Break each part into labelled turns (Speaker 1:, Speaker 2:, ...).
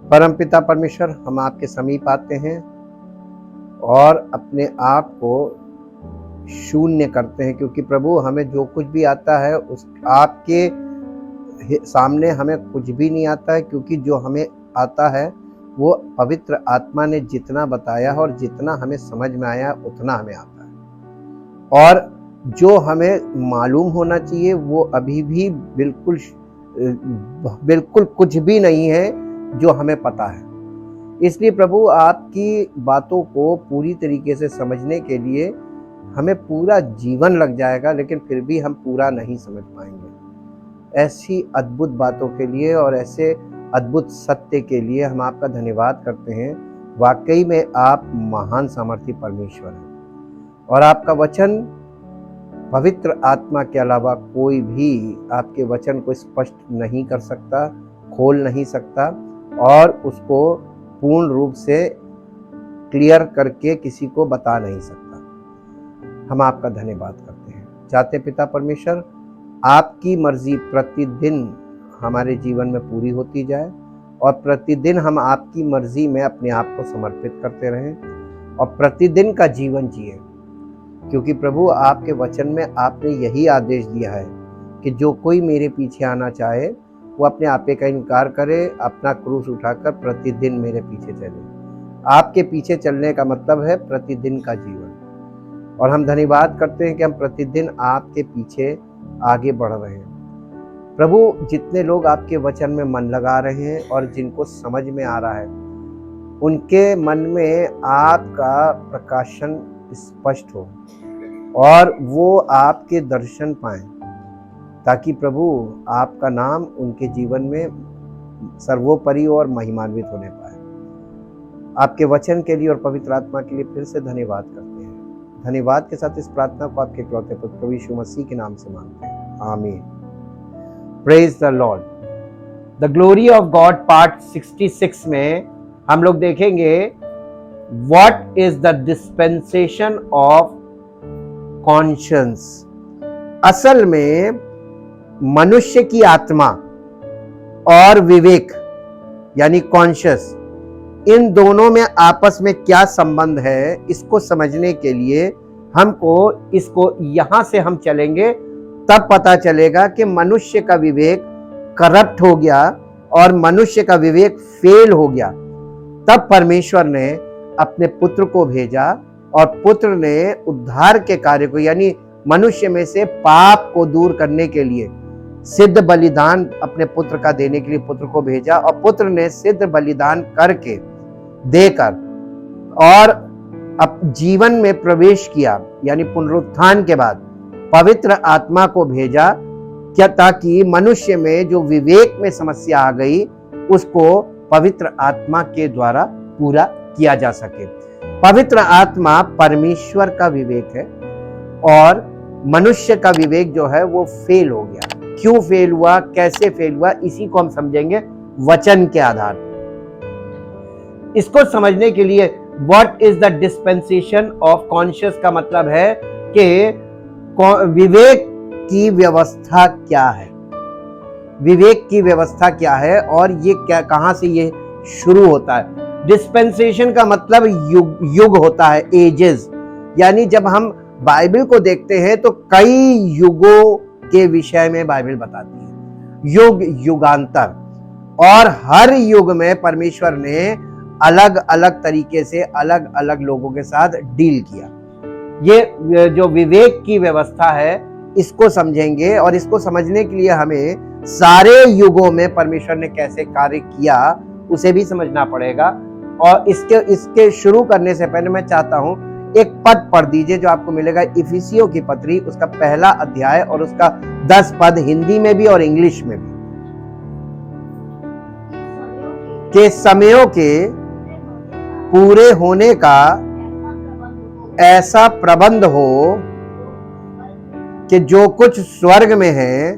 Speaker 1: परमपिता परमेश्वर, हम आपके समीप आते हैं और अपने आप को शून्य करते हैं, क्योंकि प्रभु हमें जो कुछ भी आता है उस आपके सामने हमें कुछ भी नहीं आता है, क्योंकि जो हमें आता है वो पवित्र आत्मा ने जितना बताया है और जितना हमें समझ में आया उतना हमें आता है। और जो हमें मालूम होना चाहिए वो अभी भी बिल्कुल कुछ भी नहीं है जो हमें पता है। इसलिए प्रभु आपकी बातों को पूरी तरीके से समझने के लिए हमें पूरा जीवन लग जाएगा, लेकिन फिर भी हम पूरा नहीं समझ पाएंगे। ऐसी अद्भुत बातों के लिए और ऐसे अद्भुत सत्य के लिए हम आपका धन्यवाद करते हैं। वाकई में आप महान सामर्थी परमेश्वर हैं और आपका वचन पवित्र आत्मा के अलावा कोई भी आपके वचन को स्पष्ट नहीं कर सकता, खोल नहीं सकता और उसको पूर्ण रूप से क्लियर करके किसी को बता नहीं सकता। हम आपका धन्यवाद करते हैं। चाहते पिता परमेश्वर, आपकी मर्जी प्रतिदिन हमारे जीवन में पूरी होती जाए और प्रतिदिन हम आपकी मर्जी में अपने आप को समर्पित करते रहें और प्रतिदिन का जीवन जिए, क्योंकि प्रभु आपके वचन में आपने यही आदेश दिया है कि जो कोई मेरे पीछे आना चाहे वो अपने आपे का इनकार करे, अपना क्रूस उठाकर प्रतिदिन मेरे पीछे चले। आपके पीछे चलने का मतलब है प्रतिदिन का जीवन, और हम धन्यवाद करते हैं कि हम प्रतिदिन आपके पीछे आगे बढ़ रहे हैं। प्रभु, जितने लोग आपके वचन में मन लगा रहे हैं और जिनको समझ में आ रहा है, उनके मन में आपका प्रकाशन स्पष्ट हो और वो आपके दर्शन पाएं, ताकि प्रभु आपका नाम उनके जीवन में सर्वोपरि और महिमान्वित होने पाए। आपके वचन के लिए और पवित्र आत्मा के लिए फिर से धन्यवाद करते हैं। धन्यवाद के साथ इस प्रार्थना को आपके इकलौते पुत्र प्रभु यीशु मसीह के नाम से मांगते हैं, आमीन। Praise the Lord. The glory of God part 66 में हम लोग देखेंगे what is the dispensation of conscience. असल में मनुष्य की आत्मा और विवेक यानी कॉन्शियस, इन दोनों में आपस में क्या संबंध है, इसको समझने के लिए हमको इसको यहां से हम चलेंगे, तब पता चलेगा कि मनुष्य का विवेक करप्ट हो गया और मनुष्य का विवेक फेल हो गया। तब परमेश्वर ने अपने पुत्र को भेजा और पुत्र ने उद्धार के कार्य को, यानी मनुष्य में से पाप को दूर करने के लिए सिद्ध बलिदान अपने पुत्र का देने के लिए पुत्र को भेजा, और पुत्र ने सिद्ध बलिदान करके देकर और अब जीवन में प्रवेश किया, यानी पुनरुत्थान के बाद पवित्र आत्मा को भेजा, क्या ताकि मनुष्य में जो विवेक में समस्या आ गई उसको पवित्र आत्मा के द्वारा पूरा किया जा सके। पवित्र आत्मा परमेश्वर का विवेक है और मनुष्य का विवेक जो है वो फेल हो गया। क्यों फेल हुआ, कैसे फेल हुआ, इसी को हम समझेंगे वचन के आधार पर। इसको समझने के लिए what is the dispensation of conscious का मतलब है कि विवेक की व्यवस्था क्या है, विवेक की व्यवस्था क्या है और ये क्या, कहां से ये शुरू होता है। डिस्पेंसेशन का मतलब युग होता है, एजेस, यानी जब हम बाइबल को देखते हैं तो कई युगों के विषय में बाइबल बताती है, युग युगांतर, और हर युग में परमेश्वर ने अलग अलग तरीके से अलग अलग लोगों के साथ डील किया। ये जो विवेक की व्यवस्था है इसको समझेंगे और इसको समझने के लिए हमें सारे युगों में परमेश्वर ने कैसे कार्य किया उसे भी समझना पड़ेगा। और इसके शुरू करने से पहले मैं चाहता हूं एक पद पढ़ दीजिए जो आपको मिलेगा इफिसियों की पत्री, उसका पहला अध्याय और उसका 10 पद, हिंदी में भी और इंग्लिश में भी। के समयों के पूरे होने का ऐसा प्रबंध हो कि जो कुछ स्वर्ग में है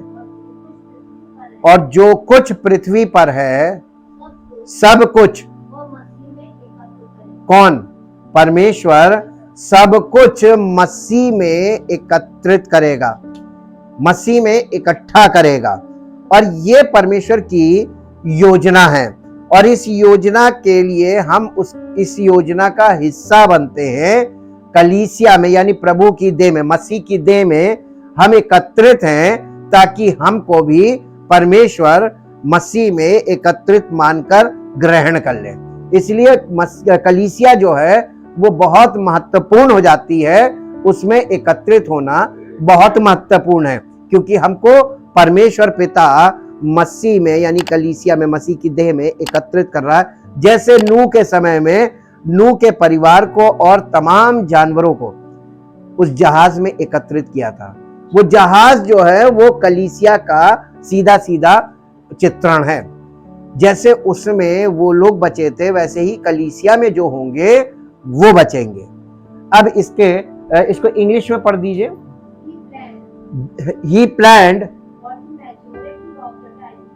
Speaker 1: और जो कुछ पृथ्वी पर है, सब कुछ कौन? परमेश्वर सब कुछ मसीह में एकत्रित करेगा, मसीह में इकट्ठा करेगा। और ये परमेश्वर की योजना है, और इस योजना के लिए हम इस योजना का हिस्सा बनते हैं। कलीसिया में यानी प्रभु की देह में, मसीह की देह में हम एकत्रित हैं, ताकि हमको भी परमेश्वर मसीह में एकत्रित मानकर ग्रहण कर ले। इसलिए कलीसिया जो है वो बहुत महत्वपूर्ण हो जाती है, उसमें एकत्रित होना बहुत महत्वपूर्ण है, क्योंकि हमको परमेश्वर पिता मसीह में यानी कलीसिया में, मसीह की देह में एकत्रित कर रहा है। जैसे नूह के समय में नूह के परिवार को और तमाम जानवरों को उस जहाज में एकत्रित किया था। वो जहाज जो है वो कलीसिया का सीधा सीधा चित्रण है। जैसे उसमें वो लोग बचे थे, वैसे ही कलीसिया में जो होंगे वो बचेंगे। अब इसको इंग्लिश में पढ़ दीजिए। He planned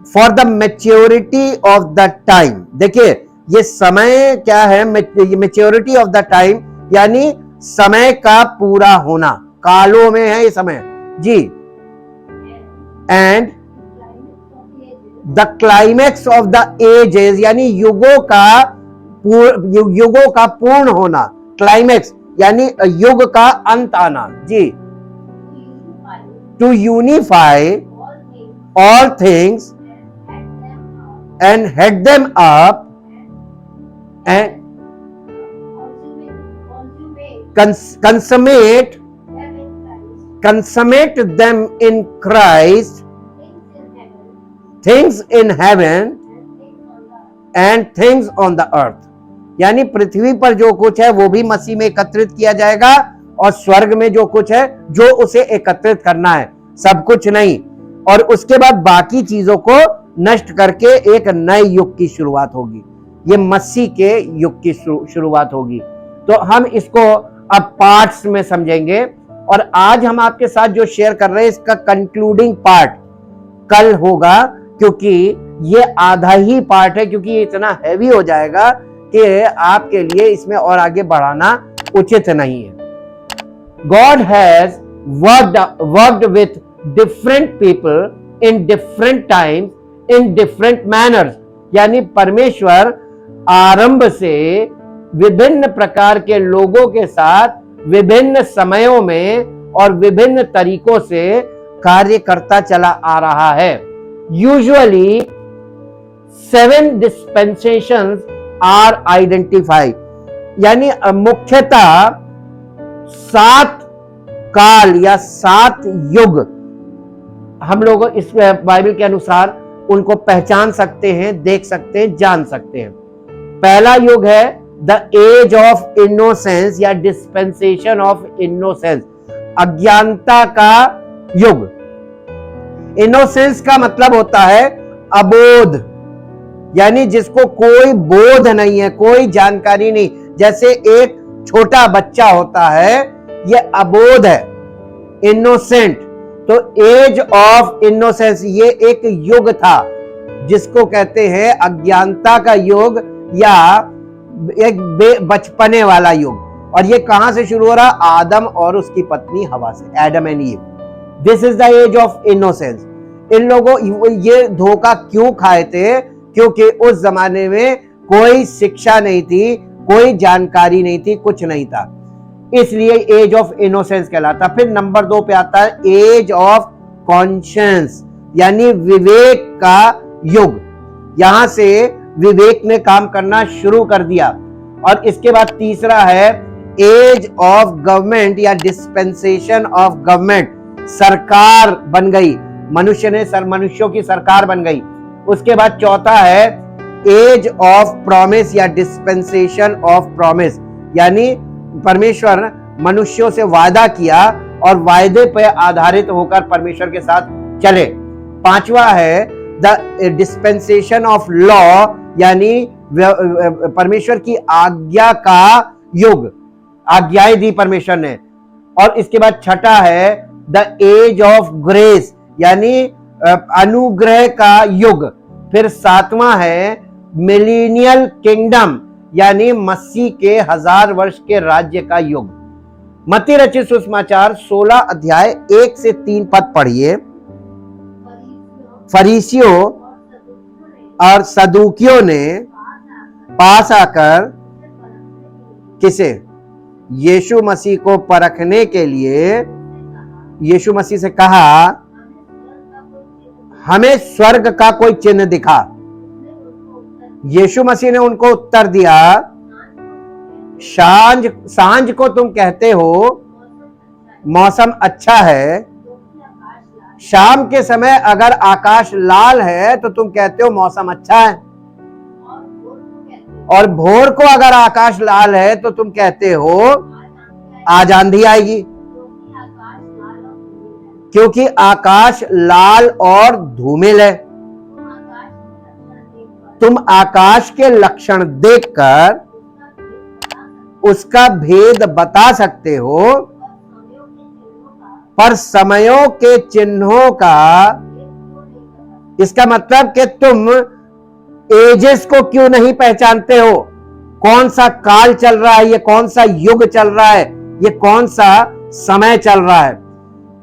Speaker 1: for the maturity of the time। देखिए ये समय क्या है, मेच्योरिटी ऑफ द टाइम यानी समय का पूरा होना, कालों में है ये समय जी। And the climax of the ages यानी युगों का पूर्ण होना, क्लाइमैक्स यानी युग का अंत आना जी। To unify all things and head them up and consummate them in Christ, things in heaven and things on the earth। यानी पृथ्वी पर जो कुछ है वो भी मसीह में एकत्रित किया जाएगा, और स्वर्ग में जो कुछ है जो उसे एकत्रित करना है, सब कुछ नहीं। और उसके बाद बाकी चीजों को नष्ट करके एक नए युग की शुरुआत होगी। ये मसीह के युग की शुरुआत होगी। तो हम इसको अब पार्ट्स में समझेंगे, और आज हम आपके साथ जो शेयर कर रहे हैं इसका कंक्लूडिंग पार्ट कल होगा, क्योंकि ये आधा ही पार्ट है, क्योंकि ये इतना हैवी हो जाएगा कि आपके लिए इसमें और आगे बढ़ाना उचित नहीं है। God has worked with different people in different times in different manners। यानी परमेश्वर आरंभ से विभिन्न प्रकार के लोगों के साथ विभिन्न समयों में और विभिन्न तरीकों से कार्य करता चला आ रहा है। यूजुअली 7 dispensations आर आइडेंटिफाइड यानी मुख्यतः 7 काल या 7 युग हम लोग इस बाइबल के अनुसार उनको पहचान सकते हैं, देख सकते हैं, जान सकते हैं। पहला युग है द एज ऑफ इनोसेंस या डिस्पेंसेशन ऑफ इनोसेंस, अज्ञानता का युग। इनोसेंस का मतलब होता है अबोध, यानी जिसको कोई बोध नहीं है, कोई जानकारी नहीं। जैसे एक छोटा बच्चा होता है, ये अबोध है, इनोसेंट। तो एज ऑफ इनोसेंस ये एक युग था जिसको कहते हैं अज्ञानता का युग या एक बचपने वाला युग। और ये कहां से शुरू हो रहा? आदम और उसकी पत्नी हवा से, Adam and Eve. This is the age of innocence. इन लोगों ये धोखा क्यों खाए थे? क्योंकि उस जमाने में कोई शिक्षा नहीं थी, कोई जानकारी नहीं थी, कुछ नहीं था, इसलिए एज ऑफ इनोसेंस कहलाता। फिर नंबर 2 पे आता है एज ऑफ कॉन्शियंस यानी विवेक का युग। यहां से विवेक ने काम करना शुरू कर दिया। और इसके बाद तीसरा है एज ऑफ गवर्नमेंट या डिस्पेंसेशन ऑफ गवर्नमेंट, सरकार बन गई, मनुष्यों की सरकार बन गई। उसके बाद चौथा है एज ऑफ प्रॉमिस या डिस्पेंसेशन ऑफ प्रॉमिस, यानी परमेश्वर मनुष्यों से वादा किया और वायदे पर आधारित होकर परमेश्वर के साथ चले। पांचवा है द डिस्पेंसेशन ऑफ लॉ यानी परमेश्वर की आज्ञा का युग, आज्ञाएं दी परमेश्वर ने। और इसके बाद छठा है द एज ऑफ ग्रेस यानी अनुग्रह का युग। फिर 7वां है मिलेनियल किंगडम यानी मसीह के 1000 वर्ष के राज्य का युग। मत्ती रचित सुसमाचार 16 अध्याय 1 से 3 पद पढ़िए। फरीसियों और सदूकियों ने पास आकर किसे? यीशु मसीह को परखने के लिए यीशु मसीह से कहा, हमें स्वर्ग का कोई चिन्ह दिखा। यीशु मसीह ने उनको उत्तर दिया, सांझ को तुम कहते हो मौसम अच्छा है, शाम के समय अगर आकाश लाल है तो तुम कहते हो मौसम अच्छा है, और भोर को अगर आकाश लाल है तो तुम कहते हो आज आंधी आएगी, क्योंकि आकाश लाल और धूमिल है। तुम आकाश के लक्षण देखकर उसका भेद बता सकते हो, पर समयों के चिन्हों का, इसका मतलब कि तुम एजेस को क्यों नहीं पहचानते हो? कौन सा काल चल रहा है, ये कौन सा युग चल रहा है, ये कौन सा समय चल रहा है।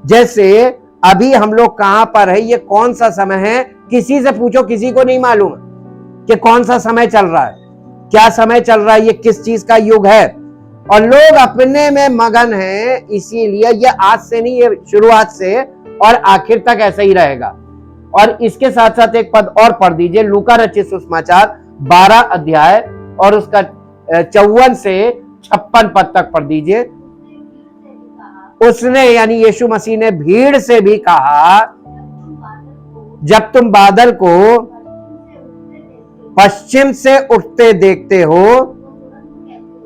Speaker 1: जैसे अभी हम लोग कहां पर है, ये कौन सा समय है, किसी से पूछो, किसी को नहीं मालूम कि कौन सा समय चल रहा है, क्या समय चल रहा है, ये किस चीज का युग है। और लोग अपने में मगन हैं, इसीलिए ये आज से नहीं, ये शुरुआत से और आखिर तक ऐसा ही रहेगा। और इसके साथ साथ एक पद और पढ़ दीजिए, लूका रचित सुसमाचार 12 अध्याय और उसका 54 से 56 पद तक पढ़ दीजिए। उसने यानी यीशु मसीह ने भीड़ से भी कहा, जब तुम बादल को पश्चिम से उठते देखते हो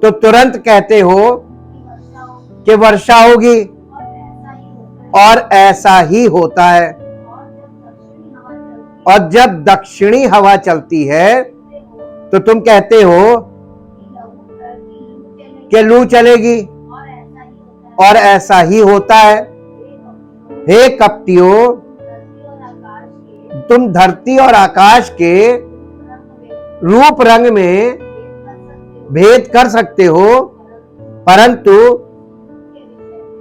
Speaker 1: तो तुरंत कहते हो कि वर्षा होगी, और ऐसा ही होता है। और जब दक्षिणी हवा चलती है तो तुम कहते हो कि लू चलेगी, और ऐसा ही होता है। हे कपटियों, तुम धरती और आकाश के रूप रंग में भेद कर सकते हो, परंतु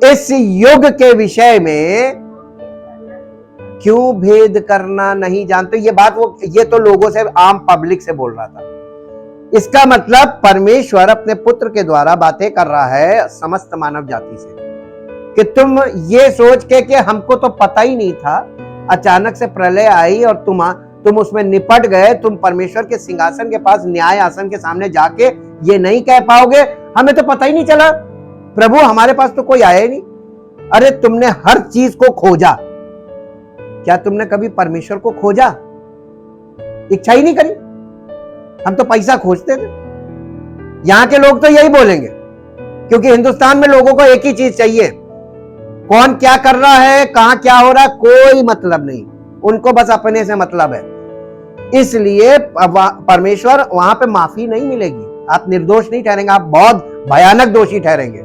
Speaker 1: इस युग के विषय में क्यों भेद करना नहीं जानते? ये बात ये तो लोगों से, आम पब्लिक से बोल रहा था। इसका मतलब परमेश्वर अपने पुत्र के द्वारा बातें कर रहा है समस्त मानव जाति से, कि तुम ये सोच के कि हमको तो पता ही नहीं था, अचानक से प्रलय आई और तुम उसमें निपट गए, तुम परमेश्वर के सिंहासन के पास, न्याय आसन के सामने जाके ये नहीं कह पाओगे हमें तो पता ही नहीं चला, प्रभु हमारे पास तो कोई आया ही नहीं। अरे तुमने हर चीज को खोजा, क्या तुमने कभी परमेश्वर को खोजा? इच्छा ही नहीं करी। हम तो पैसा खोजते थे। यहां के लोग तो यही बोलेंगे, क्योंकि हिंदुस्तान में लोगों को एक ही चीज चाहिए, कौन क्या कर रहा है, कहां क्या हो रहा है, कोई मतलब नहीं, उनको बस अपने से मतलब है। इसलिए परमेश्वर वहां पे माफी नहीं मिलेगी, आप निर्दोष नहीं ठहरेंगे, आप बहुत भयानक दोषी ठहरेंगे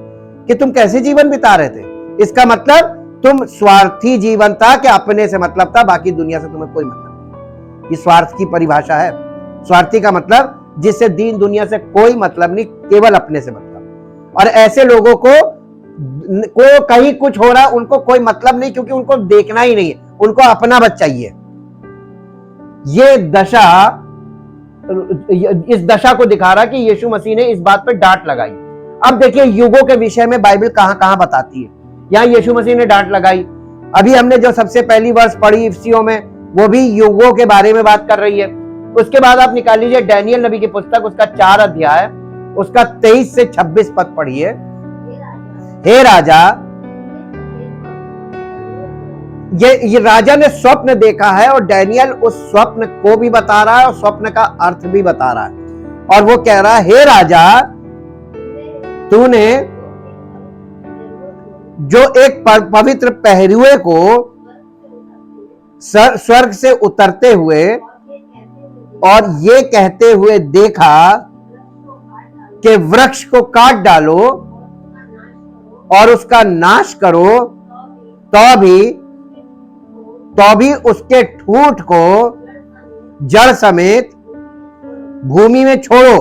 Speaker 1: कि तुम कैसे जीवन बिता रहे थे। इसका मतलब तुम स्वार्थी जीवन था कि अपने से मतलब था, बाकी दुनिया से तुम्हें कोई मतलब नहीं। ये स्वार्थ की परिभाषा है। स्वार्थी का मतलब जिससे दीन दुनिया से कोई मतलब नहीं, केवल अपने से मतलब। और ऐसे लोगों को कहीं कुछ हो रहा उनको कोई मतलब नहीं, क्योंकि उनको देखना ही नहीं है, उनको अपना बच चाहिए। ये दशा, इस दशा को दिखा रहा कि यीशु मसीह ने इस बात पर डांट लगाई। अब देखिए युगों के विषय में बाइबल कहां कहां बताती है। यहां यीशु मसीह ने डांट लगाई। अभी हमने जो सबसे पहली वर्ष पढ़ी इफ्सियों में, वो भी युगों के बारे में बात कर रही है। उसके बाद आप निकाल लीजिए डैनियल नबी की पुस्तक, उसका 4 अध्याय, उसका 23 से 26 पद पढ़िए। हे राजा, ये राजा ने स्वप्न देखा है, और डैनियल उस स्वप्न को भी बता रहा है और स्वप्न का अर्थ भी बता रहा है। और वो कह रहा है, हे राजा, तूने जो एक पवित्र पहरुए को स्वर्ग से उतरते हुए और ये कहते हुए देखा कि वृक्ष को काट डालो और उसका नाश करो, तो भी उसके ठूंठ को जड़ समेत भूमि में छोड़ो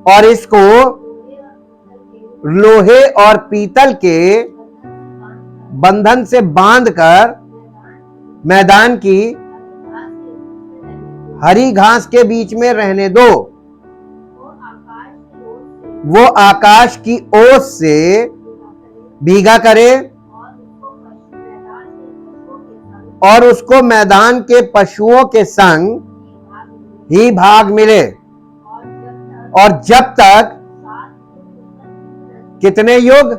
Speaker 1: और इसको लोहे और पीतल के बंधन से बांधकर मैदान की हरी घास के बीच में रहने दो। वो आकाश की ओस से भीगा करे और उसको मैदान के पशुओं के संग ही भाग मिले। और जब तक कितने युग,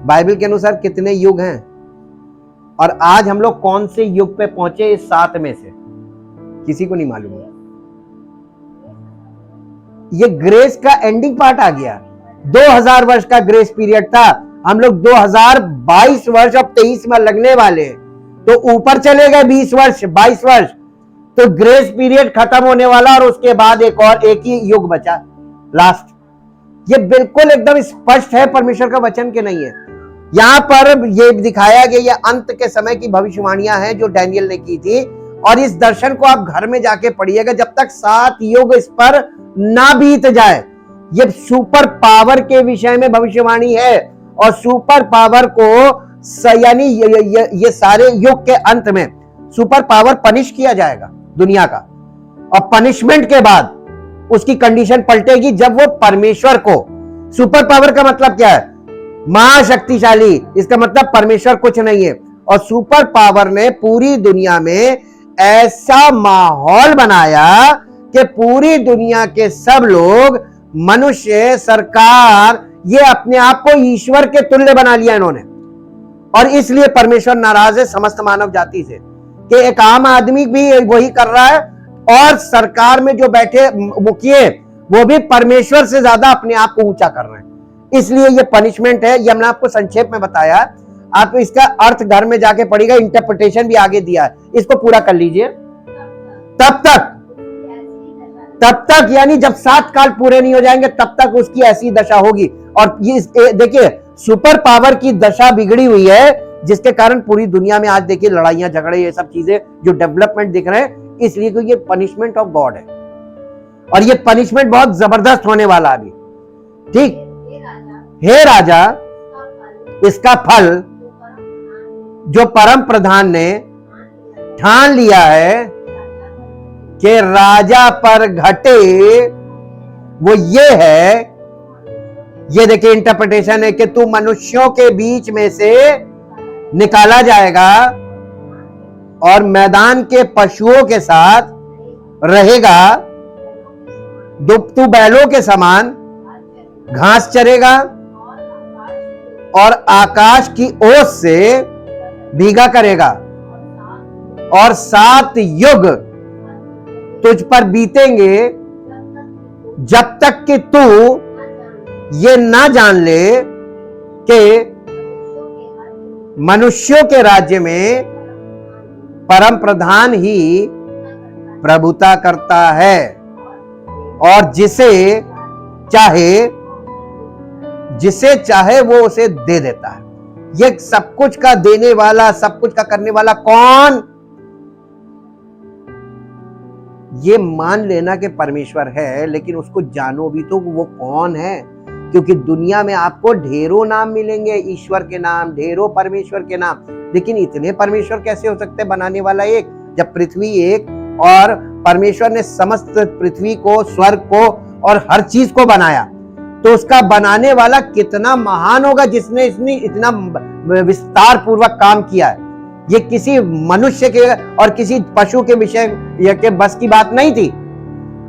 Speaker 1: बाइबल के अनुसार कितने युग हैं, और आज हम लोग कौन से युग पे पहुंचे इस 7 में से किसी को नहीं मालूम है। ये ग्रेस का एंडिंग पार्ट आ गया। 2000 वर्ष का ग्रेस पीरियड था, हम लोग 2022 वर्ष अब 23 में लगने वाले हैं, तो ऊपर चले गए 20 वर्ष 22 वर्ष, तो ग्रेस पीरियड खत्म होने वाला और उसके बाद एक ही युग बचा लास्ट। ये बिल्कुल एकदम स्पष्ट है परमेश्वर का वचन के नहीं है। यहां पर ये दिखाया गया ये अंत के समय की भविष्यवाणियां हैं जो डैनियल ने की थी, और इस दर्शन को आप घर में जाके पढ़िएगा जब तक 7 युग इस पर ना बीत जाए। ये सुपर पावर के विषय में भविष्यवाणी है, और सुपर पावर को यानी ये सारे युग के अंत में सुपर पावर पनिश किया जाएगा दुनिया का, और पनिशमेंट के बाद उसकी कंडीशन पलटेगी जब वो परमेश्वर को, सुपर पावर का मतलब क्या है, महाशक्तिशाली, इसका मतलब परमेश्वर कुछ नहीं है। और सुपर पावर ने पूरी दुनिया में ऐसा माहौल बनाया कि पूरी दुनिया के सब लोग, मनुष्य, सरकार, ये अपने आप को ईश्वर के तुल्य बना लिया इन्होंने। और इसलिए परमेश्वर नाराज है समस्त मानव जाति से कि एक आम आदमी भी वही कर रहा है, और सरकार में जो बैठे मुखिए वो भी परमेश्वर से ज्यादा अपने आप को ऊंचा कर रहे हैं। इसलिए ये पनिशमेंट है। ये हमने आपको संक्षेप में बताया, आप इसका अर्थ घर में जाके पढ़िएगा, इंटरप्रिटेशन भी आगे दिया है, इसको पूरा कर लीजिए। तब तक यानी जब 7 काल पूरे नहीं हो जाएंगे तब तक उसकी ऐसी दशा होगी। और ये देखिए सुपर पावर की दशा बिगड़ी हुई है, जिसके कारण पूरी दुनिया में आज देखिए लड़ाइयां झगड़े ये सब चीजें जो डेवलपमेंट दिख रहे हैं, इसलिए कि ये पनिशमेंट ऑफ गॉड है, और ये पनिशमेंट बहुत जबरदस्त होने वाला अभी। ठीक, हे राजा, इसका फल जो परम प्रधान ने ठान लिया है कि राजा पर घटे, वो ये है, ये देखिए इंटरप्रिटेशन है कि तू मनुष्यों के बीच में से निकाला जाएगा और मैदान के पशुओं के साथ रहेगा, तू बैलों के समान घास चरेगा और आकाश की ओस से भीगा करेगा, और 7 युग तुझ पर बीतेंगे जब तक कि तू ये ना जान ले कि मनुष्यों के राज्य में परम प्रधान ही प्रभुता करता है, और जिसे चाहे वो उसे दे देता है। ये सब कुछ का देने वाला, सब कुछ का करने वाला कौन? ये मान लेना कि परमेश्वर है, लेकिन उसको जानो भी तो वो कौन है, क्योंकि दुनिया में आपको ढेरों नाम मिलेंगे, ईश्वर के नाम, ढेरों परमेश्वर के नाम, लेकिन इतने परमेश्वर कैसे हो सकते? बनाने वाला एक, जब पृथ्वी एक, और परमेश्वर ने समस्त पृथ्वी को, स्वर्ग को और हर चीज को बनाया, तो उसका बनाने वाला कितना महान होगा जिसने इतना विस्तार पूर्वक काम किया है। ये किसी मनुष्य के और किसी पशु के विषय के बस की बात नहीं थी।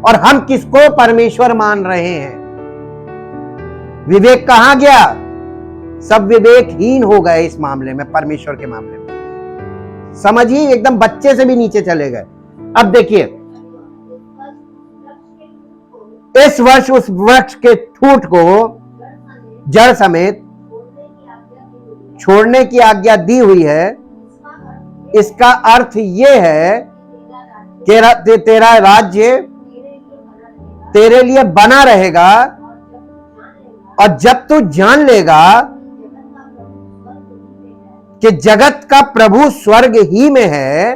Speaker 1: और हम किसको परमेश्वर मान रहे हैं? विवेक कहां गया? सब विवेकहीन हो गए इस मामले में, परमेश्वर के मामले में। समझिए, एकदम बच्चे से भी नीचे चले गए। अब देखिए, इस वर्ष उस वृक्ष के ठूंठ को जड़ समेत छोड़ने की आज्ञा दी हुई है। इसका अर्थ यह है कि तेरा राज्य तेरे लिए बना रहेगा, और जब तू जान लेगा कि जगत का प्रभु स्वर्ग ही में है,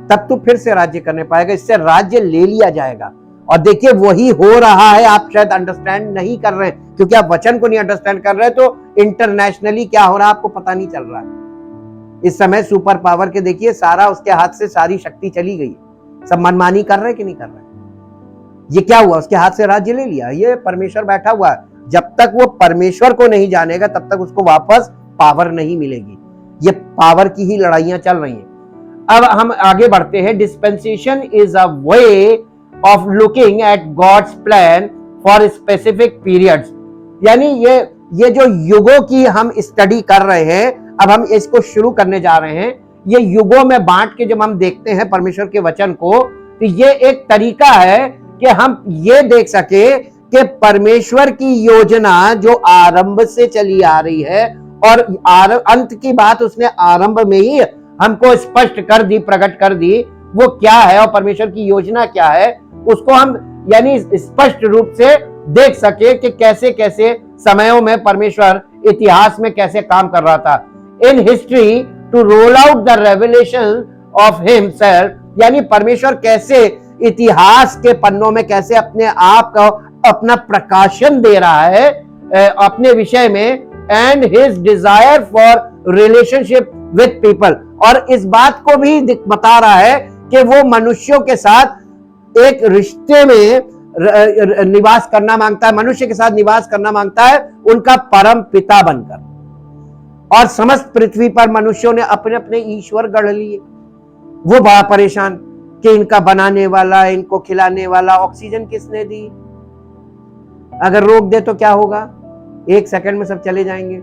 Speaker 1: तब तू फिर से राज्य करने पाएगा। इससे राज्य ले लिया जाएगा और देखिए वही हो रहा है, आप शायद अंडरस्टैंड नहीं कर रहे हैं क्योंकि आप वचन को नहीं अंडरस्टैंड कर रहे, तो इंटरनेशनली क्या हो रहा है आपको पता नहीं चल रहा है। इस समय सुपर पावर के देखिए सारा उसके हाथ से सारी शक्ति चली गई, सब मनमानी कर रहे कि नहीं कर रहे। ये क्या हुआ, उसके हाथ से राज्य ले लिया, ये परमेश्वर बैठा हुआ है। जब तक वो परमेश्वर को नहीं जानेगा तब तक उसको वापस पावर नहीं मिलेगी। ये पावर की ही लड़ाइयां चल रही हैं। अब हम आगे बढ़ते हैं। Dispensation is a way of looking at God's plan for specific periods, यानी ये जो युगों की हम स्टडी कर रहे हैं, अब हम इसको शुरू करने जा रहे हैं। ये युगों में बांट के जब हम देखते हैं परमेश्वर के वचन को, तो ये एक तरीका है कि हम ये देख सके कि परमेश्वर की योजना जो आरंभ से चली आ रही है और अंत की बात उसने आरंभ में ही हमको स्पष्ट कर दी, प्रकट कर दी, वो क्या है और परमेश्वर की योजना क्या है, उसको हम यानी स्पष्ट रूप से देख सके कि कैसे कैसे समयों में परमेश्वर इतिहास में कैसे काम कर रहा था। In history to roll out the revelation of himself, यानी परमेश्वर कैसे इतिहास के पन्नों में कैसे अपने आप का अपना प्रकाशन दे रहा है अपने विषय में, and his desire for relationship with people, और इस बात को भी बता रहा है कि वो मनुष्यों के साथ एक रिश्ते में निवास करना मांगता है, मनुष्य के साथ निवास करना मांगता है उनका परम पिता बनकर। और समस्त पृथ्वी पर मनुष्यों ने अपने अपने ईश्वर गढ़ लिए। वो बड़ा परेशान कि इनका बनाने वाला, इनको खिलाने वाला ऑक्सीजन किसने दी, अगर रोक दे तो क्या होगा, 1 सेकंड में सब चले जाएंगे।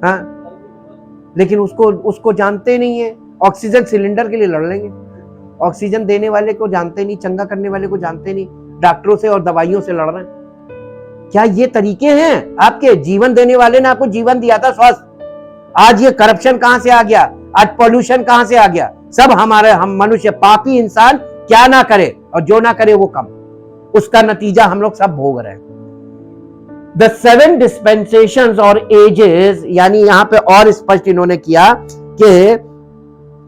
Speaker 1: हाँ, लेकिन उसको जानते नहीं है। ऑक्सीजन सिलेंडर के लिए लड़ लेंगे, ऑक्सीजन देने वाले को जानते नहीं, चंगा करने वाले को जानते नहीं, डॉक्टरों से और दवाइयों से लड़ रहे हैं। क्या ये तरीके हैं आपके? जीवन देने वाले ने आपको जीवन दिया था, स्वस्थ। आज ये करप्शन कहां से आ गया, आज पॉल्यूशन कहां से आ गया? सब हम मनुष्य पापी इंसान क्या ना करे और जो ना करे वो कम, उसका नतीजा हम लोग सब भोग रहे हैं। The 7 dispensations और ages, यानी यहां पे और स्पष्ट इन्होंने किया कि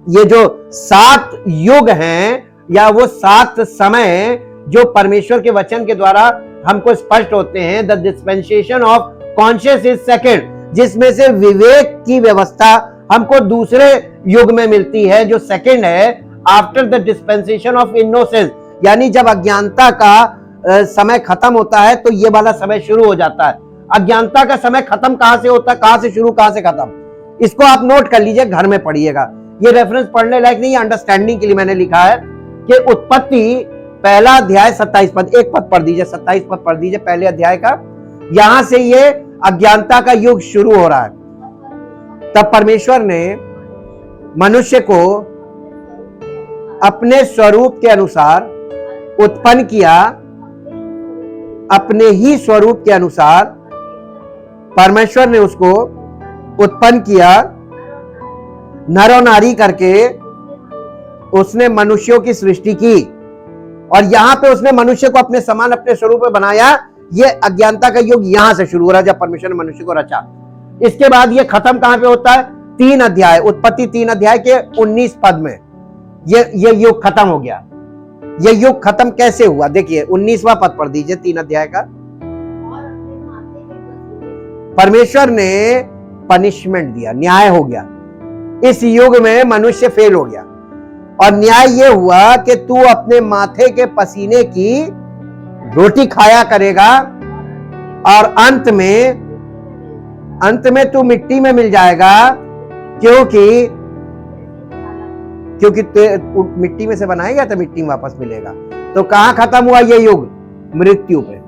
Speaker 1: ये जो 7 युग हैं या वो 7 समय जो परमेश्वर के वचन के द्वारा हमको स्पष्ट होते हैं। The dispensation of conscious is second, जिसमें से विवेक की व्यवस्था हमको दूसरे युग में मिलती है जो सेकंड है, after the dispensation of innocence, यानी जब अज्ञानता का समय खत्म होता है तो ये वाला समय शुरू हो जाता है। अज्ञानता का समय खत्म कहां से होता है, कहां से शुरू कहां से खत्म, इसको आप नोट कर लीजिए, घर में पढ़िएगा। ये रेफरेंस पढ़ने लायक नहीं है, अंडरस्टैंडिंग के लिए मैंने लिखा है कि उत्पत्ति पहला अध्याय 27 पद, एक पद पढ़ दीजिए, 27 पद पढ़ दीजिए पहले अध्याय का। यहां से ये अज्ञानता का युग शुरू हो रहा है। तब परमेश्वर ने मनुष्य को अपने स्वरूप के अनुसार उत्पन्न किया, अपने ही स्वरूप के अनुसार परमेश्वर ने उसको उत्पन्न किया, नर और नारी करके उसने मनुष्यों की सृष्टि की, और यहां पे उसने मनुष्य को अपने समान अपने स्वरूप में बनाया। ये अज्ञानता का युग यहां से शुरू हो रहा है जब परमेश्वर ने मनुष्य को रचा। इसके बाद ये खत्म कहां पे होता है? 3 अध्याय, उत्पत्ति 3 अध्याय के 19 पद में ये युग खत्म हो गया। ये युग खत्म कैसे हुआ? देखिए 19वां पद पढ़ दीजिए 3 अध्याय का। परमेश्वर ने पनिशमेंट दिया, न्याय हो गया। इस युग में मनुष्य फेल हो गया और न्याय ये हुआ कि तू अपने माथे के पसीने की रोटी खाया करेगा और अंत में तू मिट्टी में मिल जाएगा, क्योंकि मिट्टी में से बनाया गया तो मिट्टी में वापस मिलेगा। तो कहां खत्म हुआ ये युग? मृत्यु पे,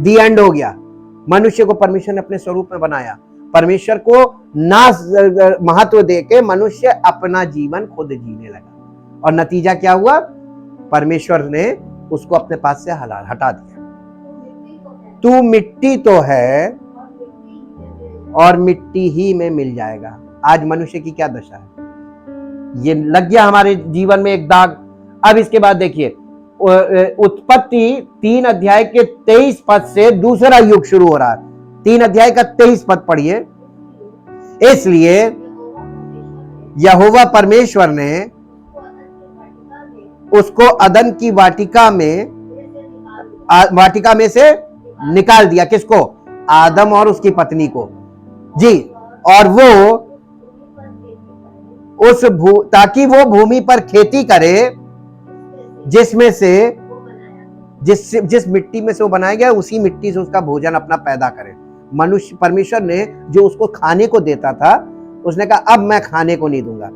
Speaker 1: दी एंड हो गया। मनुष्य को परमेश्वर ने अपने स्वरूप में बनाया, परमेश्वर को ना महत्व देके मनुष्य अपना जीवन खुद जीने लगा, और नतीजा क्या हुआ? परमेश्वर ने उसको अपने पास से हटा दिया। तू मिट्टी तो है और मिट्टी ही में मिल जाएगा। आज मनुष्य की क्या दशा है? ये लग गया हमारे जीवन में एक दाग। अब इसके बाद देखिए उत्पत्ति 3 अध्याय के 23 पद से दूसरा युग शुरू हो रहा है। 3 अध्याय का 23 पद पढ़िए। इसलिए यहोवा परमेश्वर ने उसको अदन की वाटिका में वाटिका में से निकाल दिया। किसको? आदम और उसकी पत्नी को जी। और वो ताकि वो भूमि पर खेती करे जिसमें से जिस मिट्टी में से वो बनाया गया, उसी मिट्टी से उसका भोजन अपना पैदा करे। मनुष्य, परमेश्वर ने जो उसको खाने को देता था, उसने कहा अब मैं खाने को नहीं दूंगा,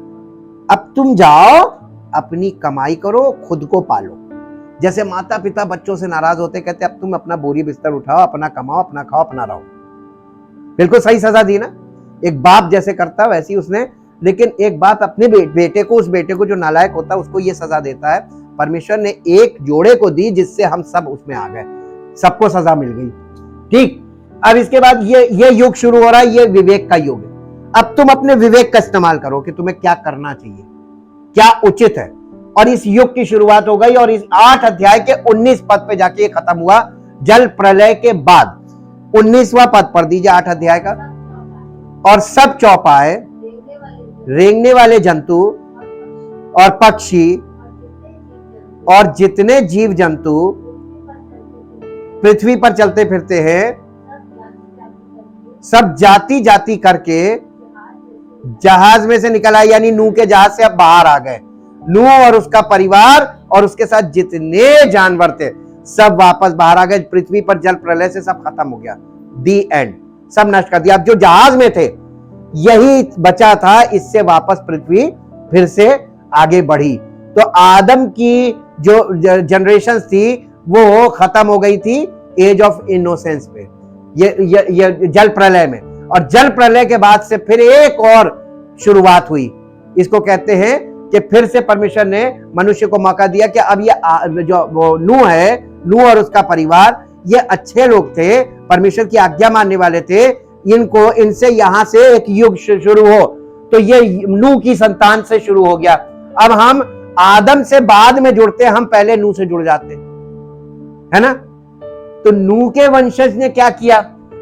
Speaker 1: अब तुम जाओ अपनी कमाई करो, खुद को पालो। जैसे माता पिता बच्चों से नाराज होते, कहते अब तुम अपना बोरी बिस्तर उठाओ, अपना कमाओ, अपना खाओ, अपना रहो। बिल्कुल सही सजा दी ना, एक बाप जैसे करता वैसी उसने। लेकिन एक बात अपने बेटे को, उस बेटे को जो नालायक होता है उसको ये सजा देता है। परमेश्वर ने एक जोड़े को दी जिससे हम सब उसमें आ गए, सबको सजा मिल गई। ठीक, अब इसके बाद ये युग शुरू हो रहा है, ये विवेक का युग है। अब तुम अपने विवेक का इस्तेमाल करो कि तुम्हें क्या करना चाहिए, क्या उचित है। और इस युग की शुरुआत हो गई और इस 8 अध्याय के 19 पद पे जाके खत्म हुआ। जल प्रलय के बाद 19वां पद पढ़ दीजिए 8 अध्याय का। और सब चौपाए, रेंगने वाले जंतु और पक्षी और जितने जीव जंतु पृथ्वी पर चलते फिरते हैं, सब जाति जाति करके जहाज में से निकल आए। यानी नूह के जहाज से अब बाहर आ गए। नूह और उसका परिवार और उसके साथ जितने जानवर थे सब वापस बाहर आ गए। पृथ्वी पर जल प्रलय से सब खत्म हो गया, दी एंड, सब नष्ट कर दिया। अब जो जहाज में थे यही बचा था, इससे वापस पृथ्वी फिर से आगे बढ़ी। तो आदम की जो जनरेशन थी वो खत्म हो गई थी एज ऑफ इनोसेंस पे, ये जल प्रलय में। और जल प्रलय के बाद से फिर एक और शुरुआत हुई। इसको कहते हैं कि फिर से परमेश्वर ने मनुष्य को मौका दिया कि अब ये जो वो नूह है, नूह और उसका परिवार, ये अच्छे लोग थे, परमेश्वर की आज्ञा मानने वाले थे। इनसे यहां से एक युग शुरू हो। तो ये नूह की संतान से शुरू हो गया। अब हम आदम से बाद में जुड़ते, हम पहले नूह से जुड़ जाते, है ना। तो नूह के वंशज ने क्या किया?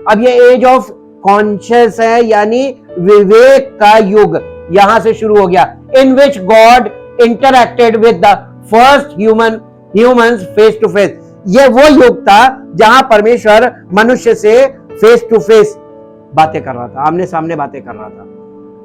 Speaker 1: अब ये एज ऑफ कॉन्शियस है, यानी विवेक का युग यहां से शुरू हो गया। In which God interacted with the first humans face to face. ये वो युग था जहां परमेश्वर मनुष्य से फेस टू फेस बातें कर रहा था, आमने सामने बातें कर रहा था।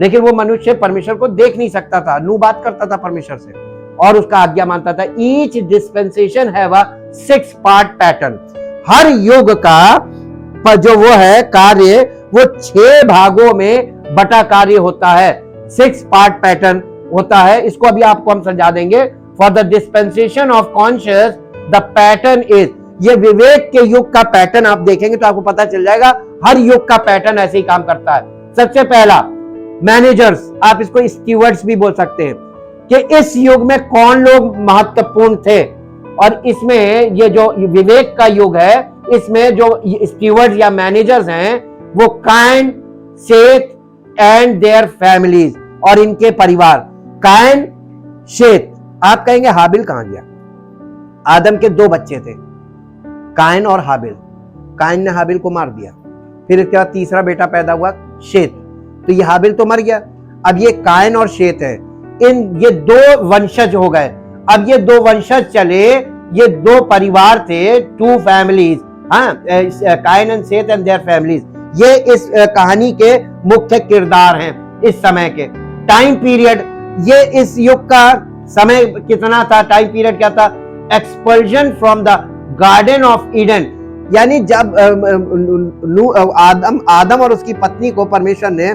Speaker 1: लेकिन वो मनुष्य परमेश्वर को देख नहीं सकता था। नूह बात करता था परमेश्वर से और उसका आज्ञा मानता था। Each dispensation have a 6 part pattern. हर युग का जो वो है कार्य, वो 6 भागों में बटा कार्य होता है। 6 पार्ट पैटर्न होता है। इसको अभी आपको हम समझा देंगे। For the dispensation of conscious the pattern is, ये विवेक के युग का पैटर्न आप देखेंगे तो आपको पता चल जाएगा। हर युग का पैटर्न ऐसे ही काम करता है। सबसे पहला मैनेजर्स, आप इसको स्टीवर्ड्स भी बोल सकते हैं, कि इस युग में कौन लोग महत्वपूर्ण थे। और इसमें ये जो विवेक का युग है, इसमें जो स्टीवर्ड्स या मैनेजर्स हैं वो Cain, Seth and their families, और इनके परिवार। Cain, Seth. आप कहेंगे हाबिल कहां गया? आदम के 2 बच्चे थे, काइन और हाबिल। काइन ने हाबिल को मार दिया। फिर इसके बाद तीसरा बेटा पैदा हुआ, शेत। तो ये हाबिल तो मर गया। अब ये काइन और शेत है, ये 2 वंशज हो गए। अब ये 2 वंशज चले, ये 2 परिवार थे, 2 फैमिलीज, हाँ, Cain and Seth and their families. ये इस कहानी के मुख्य किरदार हैं इस समय के। टाइम पीरियड, ये इस युग का समय कितना था? टाइम पीरियड क्या था? Expulsion from the garden of Eden. यानी जब आदम और उसकी पत्नी को परमेश्वर ने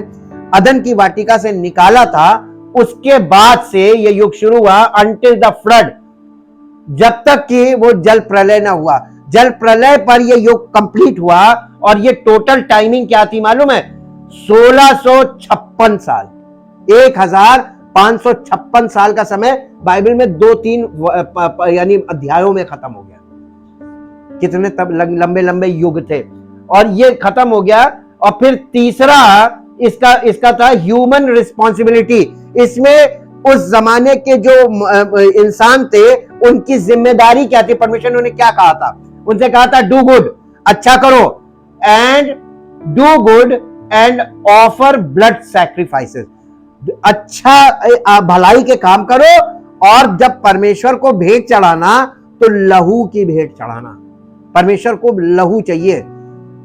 Speaker 1: अदन की वाटिका से निकाला था, उसके बाद से ये युग शुरू हुआ अंटिल द फ्लड, जब तक कि वो जल प्रलय ना हुआ। जल प्रलय पर ये युग कंप्लीट हुआ। और ये टोटल टाइमिंग क्या थी मालूम है? 1656 साल, 1556 साल का समय बाइबल में 2-3 यानी अध्यायों में खत्म हो गया। कितने तब लंबे लंबे युग थे और ये खत्म हो गया। और फिर तीसरा इसका था ह्यूमन रिस्पॉन्सिबिलिटी। इसमें उस जमाने के जो इंसान थे उनकी जिम्मेदारी क्या थी? परमेश्वर ने उन्हें क्या कहा था? उनसे कहा था डू गुड, अच्छा करो, and do good and offer blood sacrifices. अच्छा भलाई के काम करो और जब परमेश्वर को भेंट चढ़ाना तो लहू की भेंट चढ़ाना। परमेश्वर को लहू चाहिए।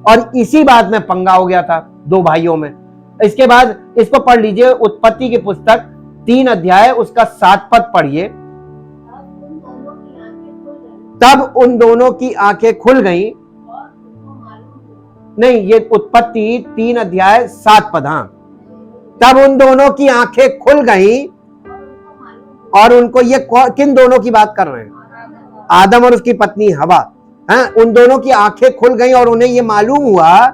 Speaker 1: और इसी बात में पंगा हो गया था दो भाइयों में। इसके बाद इसको पढ़ लीजिए, उत्पत्ति की पुस्तक 3 अध्याय उसका 7 पद पढ़िए। तब उन दोनों की आंखें खुल गईं। नहीं, ये उत्पत्ति 3 अध्याय 7 पद। हाँ, तब उन दोनों की आंखें खुल गईं और उनको, ये किन दोनों की बात कर रहे हैं? आदम और उसकी पत्नी हवा। हाँ, उन दोनों की आंखें खुल गई और उन्हें ये मालूम हुआ,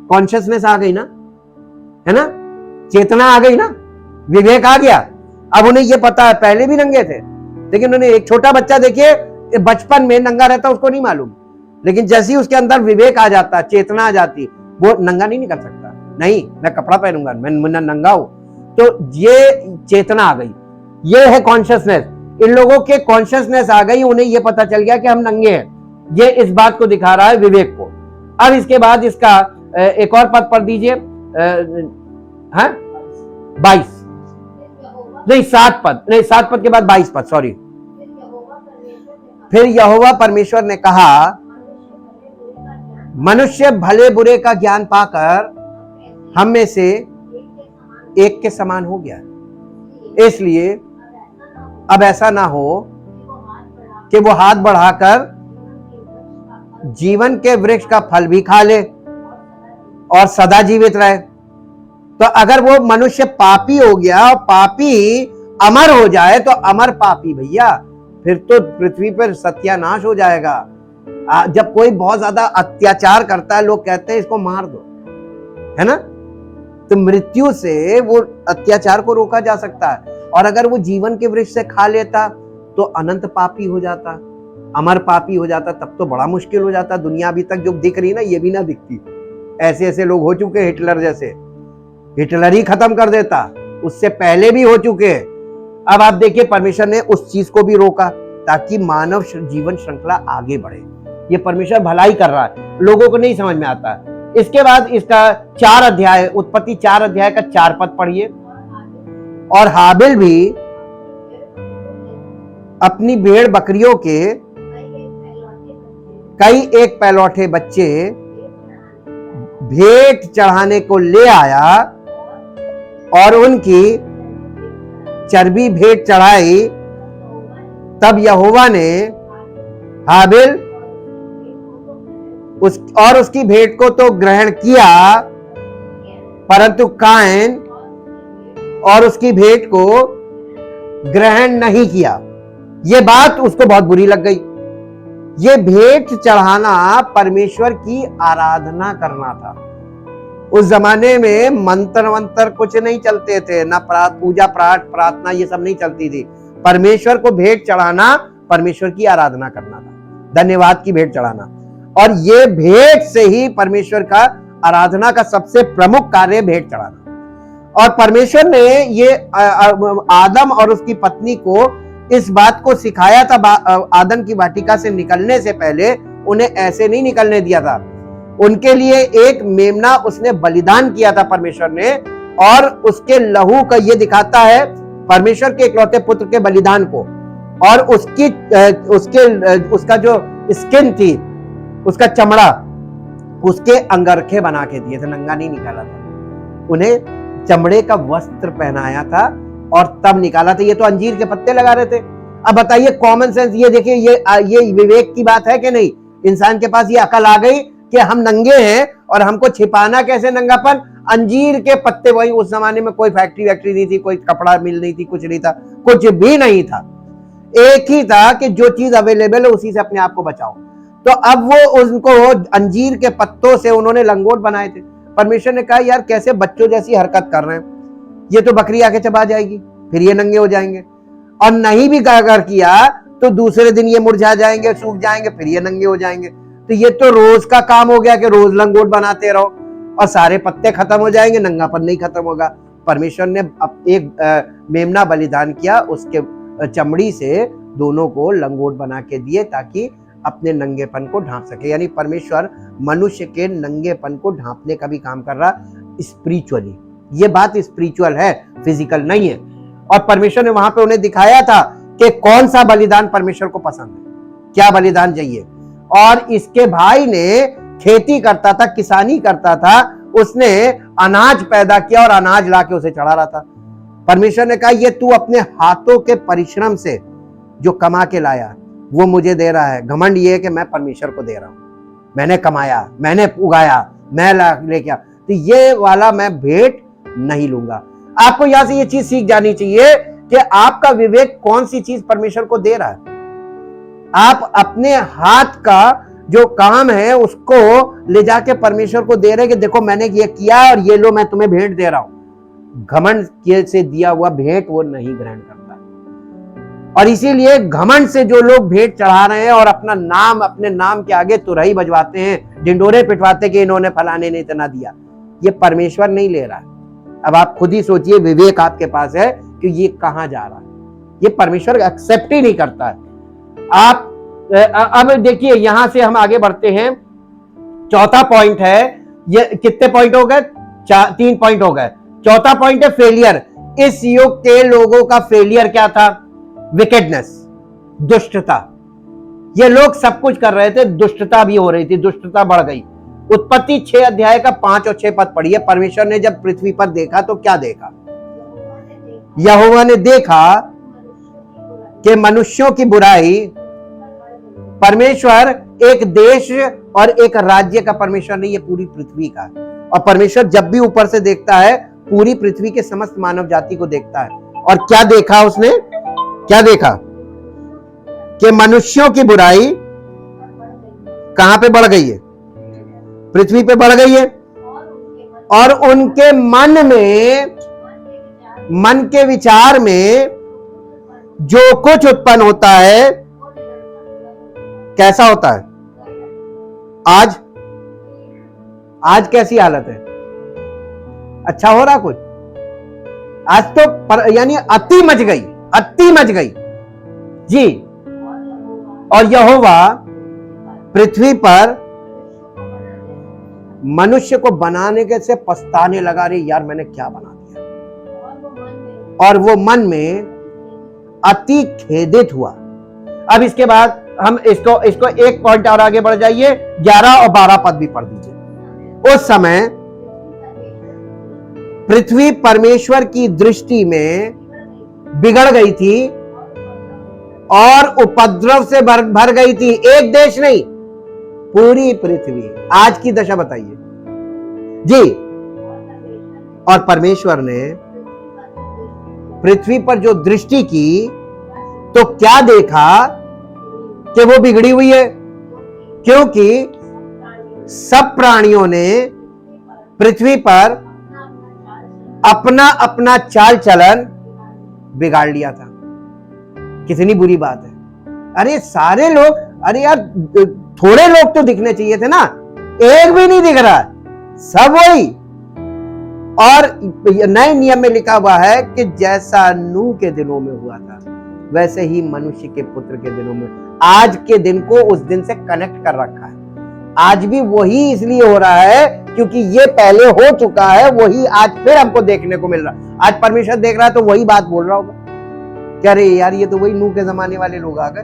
Speaker 1: कॉन्शियसनेस आ गई ना, है ना, चेतना आ गई ना, विवेक आ गया। अब उन्हें ये पता है, पहले भी नंगे थे, लेकिन उन्हें, एक छोटा बच्चा देखिए बचपन में नंगा रहता, उसको नहीं मालूम, लेकिन जैसे ही उसके अंदर विवेक आ जाता, चेतना आ जाती, वो नंगा नहीं निकल सकता। नहीं, मैं कपड़ा पहनूंगा, मैं नंगा हूं। तो ये चेतना आ गई, ये है कॉन्शियसनेस। इन लोगों के कॉन्शियसनेस आ गई, उन्हें ये पता चल गया कि हम नंगे हैं। ये इस बात को दिखा रहा है विवेक को। अब इसके बाद इसका एक और पद पढ़ दीजिए, 22, नहीं 7 पद, नहीं 7 पद के बाद 22 पद, सॉरी। फिर यहोवा परमेश्वर ने कहा, मनुष्य भले बुरे का ज्ञान पाकर हम में से एक के समान हो गया, इसलिए अब ऐसा ना हो कि वो हाथ बढ़ाकर जीवन के वृक्ष का फल भी खा ले और सदा जीवित रहे। तो अगर वो मनुष्य पापी हो गया और पापी अमर हो जाए, तो अमर पापी भैया, फिर तो पृथ्वी पर सत्यानाश हो जाएगा। जब कोई बहुत ज्यादा अत्याचार करता है, लोग कहते हैं इसको मार दो, है ना, तो मृत्यु से वो अत्याचार को रोका जा सकता है। और अगर वो जीवन के वृक्ष से खा लेता तो अनंत पापी हो जाता, अमर पापी हो जाता, तब तो बड़ा मुश्किल हो जाता। दुनिया अभी तक जो दिख रही ना, ये भी ना दिखती। ऐसे ऐसे लोग हो चुके, हिटलर जैसे, हिटलर ही खत्म कर देता, उससे पहले भी हो चुके। अब आप देखिए, परमेश्वर ने उस चीज को भी रोका ताकि मानव जीवन श्रृंखला आगे बढ़े। ये परमेश्वर भलाई कर रहा है, लोगों को नहीं समझ में आता। इसके बाद इसका 4 अध्याय, उत्पत्ति 4 अध्याय का 4 पद पढ़िए। और हाबिल भी अपनी भेड़ बकरियों के कई एक पहलौठे बच्चे भेंट चढ़ाने को ले आया और उनकी चर्बी भेंट चढ़ाई। तब यहोवा ने हाबिल उसकी भेंट को तो ग्रहण किया, परंतु कायन और उसकी भेंट को ग्रहण नहीं किया। यह बात उसको बहुत बुरी लग गई। ये भेंट चढ़ाना परमेश्वर की आराधना करना था। उस जमाने में मंत्र वंत्र कुछ नहीं चलते थे, ना पूजा पाठ प्रार्थना ये सब नहीं चलती थी। परमेश्वर को भेंट चढ़ाना परमेश्वर की आराधना करना था, धन्यवाद की भेंट चढ़ाना। और ये भेंट से ही परमेश्वर का आराधना का सबसे प्रमुख कार्य भेंट चढ़ाना। और परमेश्वर ने ये आदम और उसकी पत्नी को इस बात को सिखाया था। आदम की वाटिका से निकलने से पहले उन्हें ऐसे नहीं निकलने दिया था। उनके लिए एक मेमना उसने बलिदान किया था परमेश्वर ने, और उसके लहू का ये दिखाता है परमेश्वर के इकलौते पुत्र के बलिदान को। और उसका जो स्किन थी, उसका चमड़ा, उसके अंगरखे बना के दिए थे, नंगा नहीं निकाला था। उन्हें चमड़े का वस्त्र पहनाया था और तब निकाला था। ये तो अंजीर के पत्ते लगा रहे थे। अब बताइए, कॉमन सेंस, ये देखिए, ये विवेक की बात है कि नहीं? इंसान के पास ये अकल आ गई कि हम नंगे हैं और हमको छिपाना कैसे नंगापन? अंजीर के पत्ते। वही उस जमाने में कोई फैक्ट्री वैक्ट्री नहीं थी, कोई कपड़ा मिल नहीं थी, कुछ नहीं था, कुछ भी नहीं था। एक ही था कि जो चीज अवेलेबल है उसी से अपने आप को बचाओ। तो अब वो उनको अंजीर के पत्तों से उन्होंने लंगोट बनाए थे। परमेश्वर ने कहा, यार कैसे बच्चों जैसी हरकत कर रहे हैं, ये तो बकरी आके चबा जाएगी, फिर ये नंगे हो जाएंगे। और नहीं भी अगर किया तो दूसरे दिन ये मुरझा जाएंगे, सूख जाएंगे, फिर ये नंगे हो जाएंगे। तो ये तो रोज का काम हो गया कि रोज लंगोट बनाते रहो और सारे पत्ते खत्म हो जाएंगे, नंगापन नहीं खत्म होगा। परमेश्वर ने एक मेमना बलिदान किया, उसके चमड़ी से दोनों को लंगोट बना के दिए ताकि अपने नंगेपन को ढांप सके। यानी परमेश्वर मनुष्य के नंगेपन को ढांपने का भी काम कर रहा स्पिरिचुअली। ये बात स्पिरिचुअल है, फिजिकल नहीं है। और परमेश्वर ने वहां पे उन्हें दिखाया था कि कौन सा बलिदान परमेश्वर को पसंद है, क्या बलिदान चाहिए। और इसके भाई ने खेती करता था, किसानी करता था, उसने अनाज पैदा किया और अनाज लाके उसे चढ़ा रहा था। परमेश्वर ने कहा ये तू अपने हाथों के परिश्रम से जो कमा के लाया वो मुझे दे रहा है। घमंड ये है कि मैं परमेश्वर को दे रहा हूं, मैंने कमाया, मैंने उगाया, मैं लेके आया, तो ये वाला मैं भेंट नहीं लूंगा। आपको यहां से ये चीज सीख जानी चाहिए कि आपका विवेक कौन सी चीज परमेश्वर को दे रहा है। आप अपने हाथ का जो काम है उसको ले जाके परमेश्वर को दे रहे हैं कि देखो मैंने ये किया और ये लो मैं तुम्हें भेंट दे रहा हूं। घमंड से दिया हुआ भेंट वो नहीं ग्रहण करता। और इसीलिए घमंड से जो लोग भेंट चढ़ा रहे हैं और अपना नाम, अपने नाम के आगे तुरही बजवाते हैं, डिंडोरे पिटवाते कि इन्होंने फलाने ने इतना दिया, ये परमेश्वर नहीं ले रहा है। अब आप खुद ही सोचिए, विवेक आपके पास है कि ये कहां जा रहा है। ये परमेश्वर एक्सेप्ट ही नहीं करता है। आप अब देखिए यहां से हम आगे बढ़ते हैं। चौथा पॉइंट है, ये कितने पॉइंट हो गए? 3 पॉइंट हो गए। चौथा पॉइंट है फेलियर। इस युग के लोगों का फेलियर क्या था? विकेडनेस, दुष्टता। ये लोग सब कुछ कर रहे थे, दुष्टता भी हो रही थी, दुष्टता बढ़ गई। उत्पत्ति 6 अध्याय का 5 और 6 पद पढ़िए। परमेश्वर ने जब पृथ्वी पर देखा तो क्या देखा? यहोवा ने देखा कि मनुष्यों की बुराई, परमेश्वर एक देश और एक राज्य का परमेश्वर नहीं, ये पूरी पृथ्वी का। और परमेश्वर जब भी ऊपर से देखता है पूरी पृथ्वी के समस्त मानव जाति को देखता है। और क्या देखा उसने? क्या देखा? कि मनुष्यों की बुराई कहां पे बढ़ गई है? पृथ्वी पे बढ़ गई है। और उनके मन के विचार में जो कुछ उत्पन्न होता है, कैसा होता है? आज कैसी हालत है? अच्छा हो रहा कुछ? आज तो यानी अति मच गई जी। और यहोवा पृथ्वी पर मनुष्य को बनाने के से पछताने लगा, रे यार मैंने क्या बना दिया। और वो मन में अति खेदित हुआ। अब इसके बाद हम इसको एक पॉइंट और आगे बढ़ जाइए, 11 और 12 पद भी पढ़ दीजिए। उस समय पृथ्वी परमेश्वर की दृष्टि में बिगड़ गई थी और उपद्रव से भर गई थी। एक देश नहीं, पूरी पृथ्वी। आज की दशा बताइए जी। और परमेश्वर ने पृथ्वी पर जो दृष्टि की तो क्या देखा? कि वो बिगड़ी हुई है, क्योंकि सब प्राणियों ने पृथ्वी पर अपना अपना चाल चलन बिगाड़ लिया था। कितनी बुरी बात है। अरे सारे लोग, अरे यार थोड़े लोग तो दिखने चाहिए थे ना, एक भी नहीं दिख रहा, सब वही। और नए नियम में लिखा हुआ है कि जैसा नूह के दिनों में हुआ था वैसे ही मनुष्य के पुत्र के दिनों में। आज के दिन को उस दिन से कनेक्ट कर रखा है। आज भी वही इसलिए हो रहा है क्योंकि ये पहले हो चुका है, वही आज फिर हमको देखने को मिल रहा है। आज परमेश्वर देख रहा है तो वही बात बोल रहा होगा, क्या रे यार ये तो वही नूह के जमाने वाले लोग आ गए।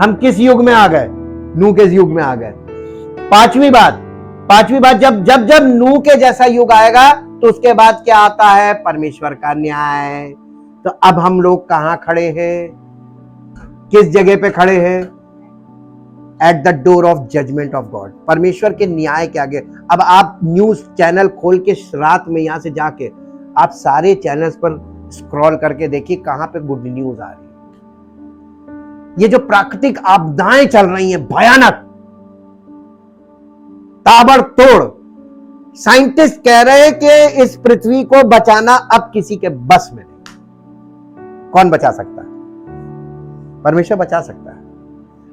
Speaker 1: हम किस युग में आ गए? नूह के युग में आ गए। पांचवी बात, जब नूह के जैसा युग आएगा तो उसके बाद क्या आता है? परमेश्वर का न्याय। तो अब हम लोग कहां खड़े हैं? किस जगह पे खड़े हैं? At the door of judgement of God, परमेश्वर के न्याय के आगे। अब आप न्यूज चैनल खोल के रात में यहां से जाके आप सारे चैनल्स पर स्क्रॉल करके देखिए कहां पे गुड न्यूज आ रही है। ये जो प्राकृतिक आपदाएं चल रही हैं भयानक, ताबड़तोड़, साइंटिस्ट कह रहे हैं कि इस पृथ्वी को बचाना अब किसी के बस में नहीं। कौन बचा सकता है? परमेश्वर बचा सकता है,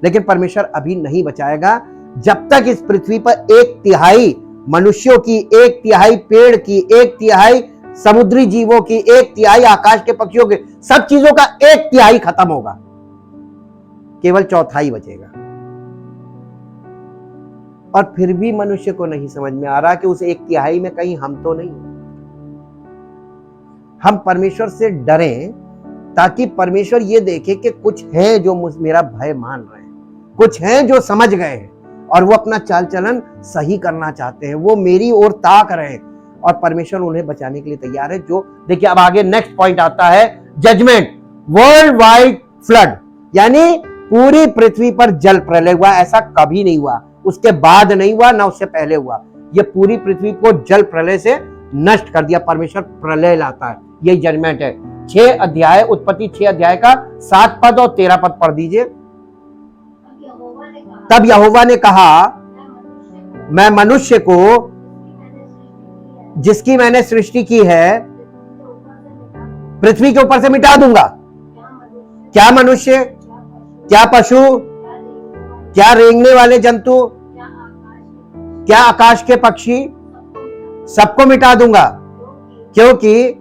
Speaker 1: लेकिन परमेश्वर अभी नहीं बचाएगा जब तक इस पृथ्वी पर 1/3 मनुष्यों की, 1/3 पेड़ की, 1/3 समुद्री जीवों की, 1/3 आकाश के पक्षियों के, सब चीजों का 1/3 खत्म होगा, केवल 1/4 बचेगा। और फिर भी मनुष्य को नहीं समझ में आ रहा कि उस 1/3 में कहीं हम तो नहीं। हम परमेश्वर से डरें ताकि परमेश्वर ये देखे कि कुछ है जो मेरा भय मान रहे हैं। कुछ हैं जो समझ गए हैं और वो अपना चाल चलन सही करना चाहते हैं, वो मेरी ओर ताक रहे हैं और परमेश्वर उन्हें बचाने के लिए तैयार है। जो देखिए अब आगे नेक्स्ट पॉइंट आता है, जजमेंट, वर्ल्ड वाइड फ्लड, यानी पूरी पृथ्वी पर जल प्रलय हुआ। ऐसा कभी नहीं हुआ, उसके बाद नहीं हुआ, ना उससे पहले हुआ। ये पूरी पृथ्वी को जल प्रलय से नष्ट कर दिया। परमेश्वर प्रलय लाता है, यही जजमेंट है। 6 अध्याय, उत्पत्ति 6 अध्याय का 7 पद और 13 पद पढ़ दीजिए। तब यहोवा ने कहा, मैं मनुष्य को जिसकी मैंने सृष्टि की है पृथ्वी के ऊपर से मिटा दूंगा। क्या मनुष्य, क्या पशु, क्या रेंगने वाले जंतु, क्या आकाश के पक्षी, सबको मिटा दूंगा, क्योंकि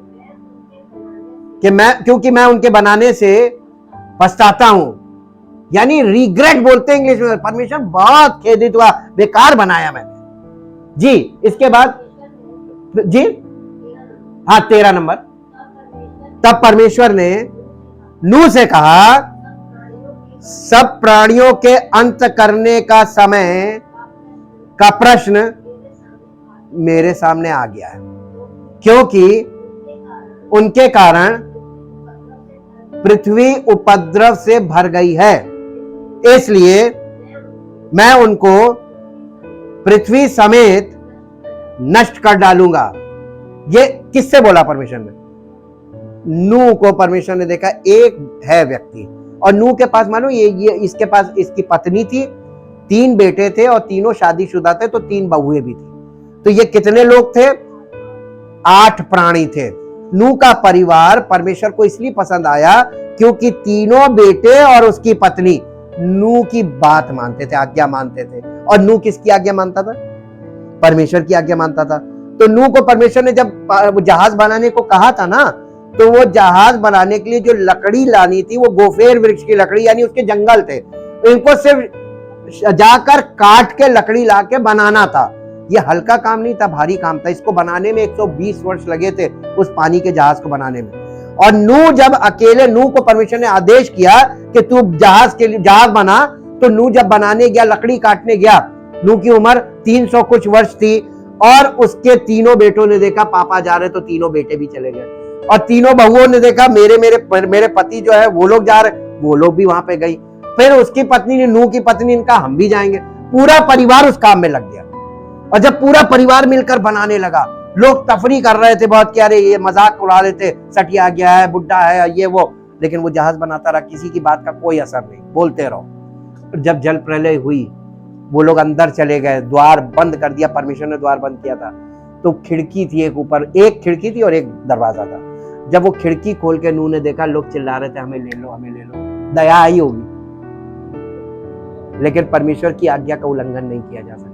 Speaker 1: मैं उनके बनाने से पछताता हूं। यानी रिग्रेट बोलते हैं इंग्लिश में। परमेश्वर बहुत खेदित हुआ, बेकार बनाया मैंने जी। इसके बाद जी हाँ 13 नंबर, तब परमेश्वर ने नूह से कहा, सब प्राणियों के अंत करने का समय का प्रश्न मेरे सामने आ गया है, क्योंकि उनके कारण पृथ्वी उपद्रव से भर गई है, इसलिए मैं उनको पृथ्वी समेत नष्ट कर डालूंगा। ये किससे बोला परमेश्वर ने? नूह को परमेश्वर ने देखा, एक है व्यक्ति और नूह के पास मानो ये इसके पास इसकी पत्नी थी, 3 बेटे थे और तीनों शादीशुदा थे, तो 3 बहुएं भी थी। तो ये कितने लोग थे? 8 प्राणी थे। नूह का परिवार परमेश्वर को इसलिए पसंद आया क्योंकि तीनों बेटे और उसकी पत्नी नूह की बात मानते थे, आज्ञा मानते थे। और नूह किसकी आज्ञा मानता था? परमेश्वर की आज्ञा मानता था। तो नूह को परमेश्वर ने जब जहाज बनाने को कहा था ना, तो वो जहाज बनाने के लिए जो लकड़ी लानी थी वो गोफेर वृक्ष की लकड़ी, यानी उसके जंगल थे, तो इनको सिर्फ जाकर काट के लकड़ी ला के बनाना था। ये हल्का काम नहीं था, भारी काम था। इसको बनाने में 120 वर्ष लगे थे, उस पानी के जहाज को बनाने में। और नूह जब अकेले, नूह को परमेश्वर ने आदेश किया कि तू जहाज के लिए जहाज बना, तो नूह जब बनाने गया, लकड़ी काटने गया, नूह की उम्र 300 कुछ वर्ष थी और उसके तीनों बेटों ने देखा पापा जा रहे, तो तीनों बेटे भी चले गए। और तीनों बहुओं ने देखा मेरे पति जो है वो लोग जा रहे, वो लोग भी वहां पे गई। फिर उसकी पत्नी ने, नूह की पत्नी ने कहा हम भी जाएंगे। पूरा परिवार उस काम में लग गया। और जब पूरा परिवार मिलकर बनाने लगा, लोग तफरी कर रहे थे बहुत, क्या रे ये मजाक उड़ा रहे थे, सटिया गया है, बुड्ढा है, ये वो, लेकिन वो जहाज बनाता रहा, किसी की बात का कोई असर नहीं, बोलते रहो। जब जल प्रलय हुई, वो लोग अंदर चले गए, द्वार बंद कर दिया, परमेश्वर ने द्वार बंद किया था। तो खिड़की थी एक ऊपर, एक खिड़की थी और एक दरवाजा था। जब वो खिड़की खोल के नूह ने देखा, लोग चिल्ला रहे थे हमें ले लो, हमें ले लो, दया आई होगी, लेकिन परमेश्वर की आज्ञा का उल्लंघन नहीं किया जा सकता।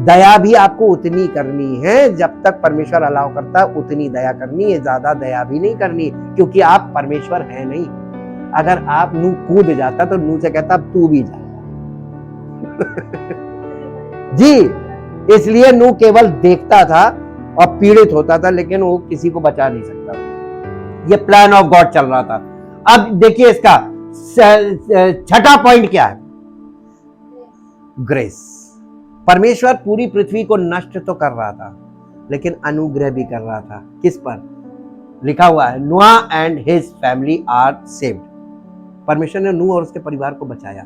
Speaker 1: दया भी आपको उतनी करनी है, जब तक परमेश्वर अलाउ करता है उतनी दया करनी है, ज्यादा दया भी नहीं करनी, क्योंकि आप परमेश्वर है नहीं। अगर आप नूह कूद जाता तो नूह से कहता अब तू भी जा जी। इसलिए नूह केवल देखता था और पीड़ित होता था, लेकिन वो किसी को बचा नहीं सकता। ये प्लान ऑफ गॉड चल रहा था। अब देखिए इसका 6ठा पॉइंट क्या है? ग्रेस। परमेश्वर पूरी पृथ्वी को नष्ट तो कर रहा था, लेकिन अनुग्रह भी कर रहा था। किस पर? लिखा हुआ है Noah and his family are saved. परमेश्वर ने नूह और उसके परिवार को बचाया।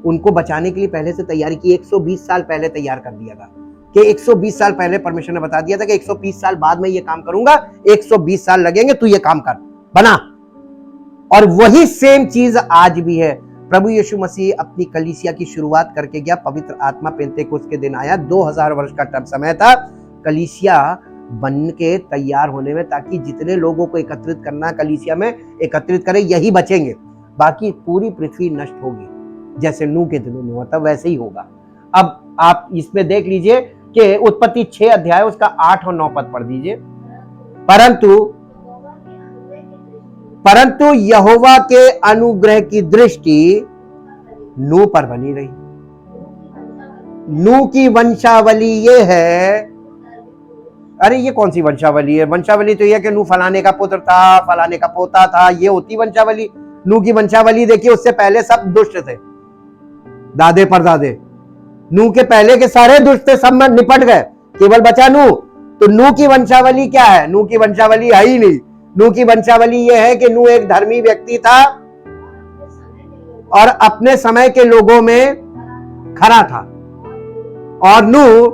Speaker 1: उनको बचाने के लिए पहले से तैयारी की, 120 साल पहले तैयार कर दिया था कि 120 साल पहले परमेश्वर ने बता दिया था कि 120 साल बाद में ये काम करूंगा, 120 साल लगेंगे, तू ये काम कर, बना। और वही सेम चीज आज भी है। प्रभु यीशु मसीह अपनी कलीसिया की शुरुआत करके गया, पवित्र आत्मा पेंतेकोस्त के दिन आया, 2000 वर्ष का समय था कलीसिया बन के तैयार होने में, ताकि जितने लोगों को एकत्रित करना कलीसिया में एकत्रित करे, यही बचेंगे, बाकी पूरी पृथ्वी नष्ट होगी। जैसे नूह के दिनों में हुआ था वैसे ही होगा। अब आप इसमें देख लीजिए कि उत्पत्ति 6 अध्याय उसका 8 और 9 पद पढ़ दीजिए। परंतु यहोवा के अनुग्रह की दृष्टि नूह पर बनी रही। नूह की वंशावली ये है, अरे ये कौन सी वंशावली है? वंशावली तो यह कि नूह फलाने का पुत्र था, फलाने का पोता था, ये होती वंशावली। नूह की वंशावली देखिए, उससे पहले सब दुष्ट थे, दादे परदादे। नूह के पहले के सारे दुष्ट थे, सब निपट गए, केवल बचा नूह। तो नूह की वंशावली क्या है? नूह की वंशावली है ही नहीं। नूह की वंशावली यह है कि नूह एक धर्मी व्यक्ति था और अपने समय के लोगों में खरा था, और नूह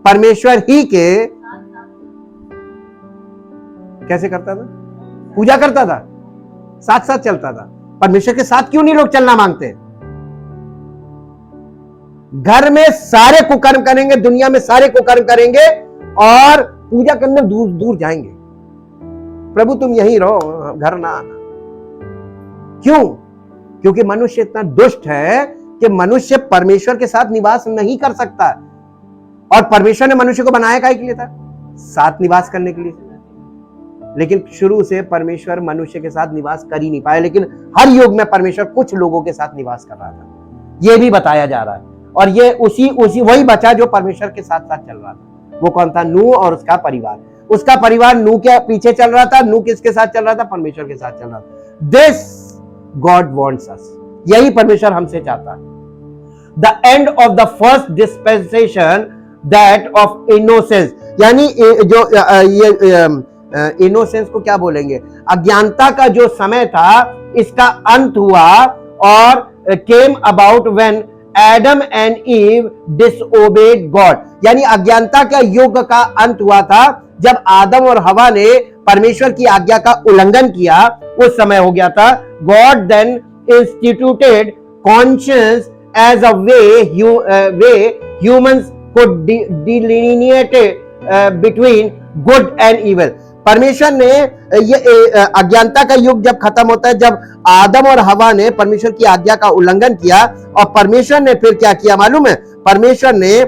Speaker 1: परमेश्वर ही के कैसे करता था? पूजा करता था, साथ साथ चलता था। परमेश्वर के साथ क्यों नहीं लोग चलना मांगते? घर में सारे कुकर्म करेंगे, दुनिया में सारे कुकर्म करेंगे और पूजा करने दूर दूर जाएंगे। प्रभु तुम यहीं रहो, घर ना आना। क्यों? क्योंकि मनुष्य इतना दुष्ट है कि मनुष्य परमेश्वर के साथ निवास नहीं कर सकता। और परमेश्वर ने मनुष्य को बनाया काहे के लिए था? साथ निवास करने के लिए। लेकिन शुरू से परमेश्वर मनुष्य के साथ निवास कर ही नहीं पाया, लेकिन हर युग में परमेश्वर कुछ लोगों के साथ निवास कर रहा था, यह भी बताया जा रहा है। और ये उसी वही बचा जो परमेश्वर के साथ साथ चल रहा था। वो कौन था? नूह और उसका परिवार। उसका परिवार नूह के पीछे चल रहा था। नूह किसके साथ चल रहा था? परमेश्वर के साथ चल रहा था। दिस गॉड वांट्स अस, यही परमेश्वर हमसे चाहता है। The end of the first dispensation, that of innocence, यानी जो ये इनोसेंस को क्या बोलेंगे? अज्ञानता का जो समय था, इसका अंत हुआ। और came about when Adam and Eve disobeyed God, यानी अज्ञानता का युग का अंत हुआ था जब आदम और हवा ने परमेश्वर की आज्ञा का उल्लंघन किया। उस समय हो गया था। God then instituted conscious as a way humans could delineate between good and evil। परमेश्वर ने ये अज्ञानता का युग जब खत्म होता है, जब आदम और हवा ने परमेश्वर की आज्ञा का उल्लंघन किया, और परमेश्वर ने फिर क्या किया मालूम है? परमेश्वर ने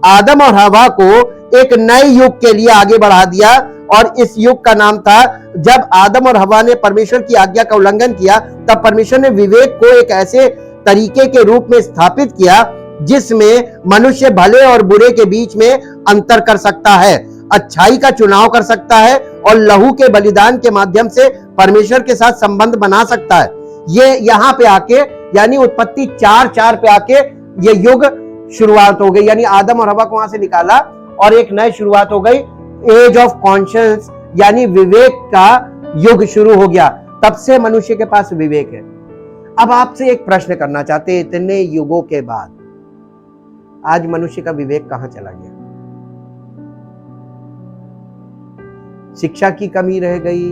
Speaker 1: आदम और हवा को एक नए युग के लिए आगे बढ़ा दिया, और इस युग का नाम था, जब आदम और हवा ने परमेश्वर की आज्ञा का उल्लंघन किया, तब परमेश्वर ने विवेक को एक ऐसे तरीके के रूप में स्थापित किया जिसमें मनुष्य भले और बुरे के बीच में अंतर कर सकता है, अच्छाई का चुनाव कर सकता है, और लहू के बलिदान के माध्यम से परमेश्वर के साथ संबंध बना सकता है। ये यहां पे आके, यानी उत्पत्ति 4:4 पे आके ये युग शुरुआत हो गई। यानी आदम और हवा को वहां से निकाला और एक नई शुरुआत हो गई। एज ऑफ कॉन्शियस, यानी विवेक का युग शुरू हो गया। तब से मनुष्य के पास विवेक है। अब आपसे एक प्रश्न करना चाहते हैं, इतने युगों के बाद आज मनुष्य का विवेक कहां चला गया? शिक्षा की कमी रह गई,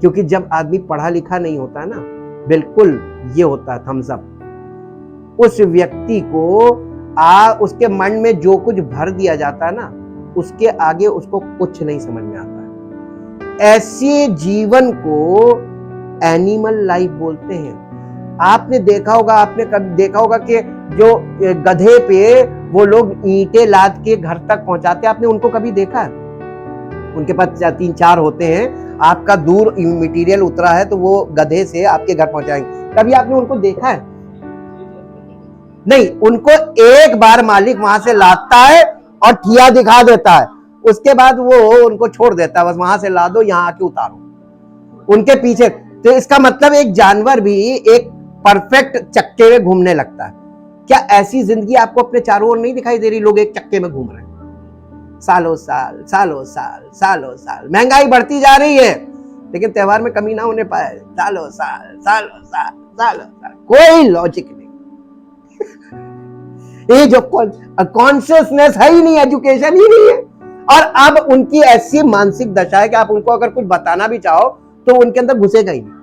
Speaker 1: क्योंकि जब आदमी पढ़ा लिखा नहीं होता ना, बिल्कुल ये होता है थम्स अप। उस व्यक्ति को उसके मन में जो कुछ भर दिया जाता है ना, उसके आगे उसको कुछ नहीं समझ में आता है। ऐसे जीवन को एनिमल लाइफ बोलते हैं। आपने देखा होगा, आपने कभी देखा होगा कि जो गधे पे वो लोग ईंटें लाद के घर तक पहुंचाते हैं, आपने उनको कभी देखा है? उनके पास 3-4 होते हैं, आपका दूर मटेरियल उतरा है तो वो गधे से आपके घर पहुंचाएंगे। कभी आपने उनको देखा है? नहीं, उनको एक बार मालिक वहां से लाता है और ठिया दिखा देता है, उसके बाद वो उनको छोड़ देता है, बस वहां से ला दो, यहाँ आके उतारो उनके पीछे। तो इसका मतलब एक जानवर भी एक परफेक्ट चक्के में घूमने लगता है। क्या ऐसी जिंदगी आपको अपने चारों ओर नहीं दिखाई दे रही? लोग एक चक्के में घूम रहे हैं, सालों साल सालों साल सालों साल। महंगाई बढ़ती जा रही है लेकिन त्योहार में कमी ना होने पाए, सालों साल सालों साल सालों साल, कोई लॉजिक नहीं। ये जो कॉन्शियसनेस है ही नहीं, एजुकेशन ही नहीं है। और अब उनकी ऐसी मानसिक दशा है कि आप उनको अगर कुछ बताना भी चाहो तो उनके अंदर घुसेगा ही नहीं।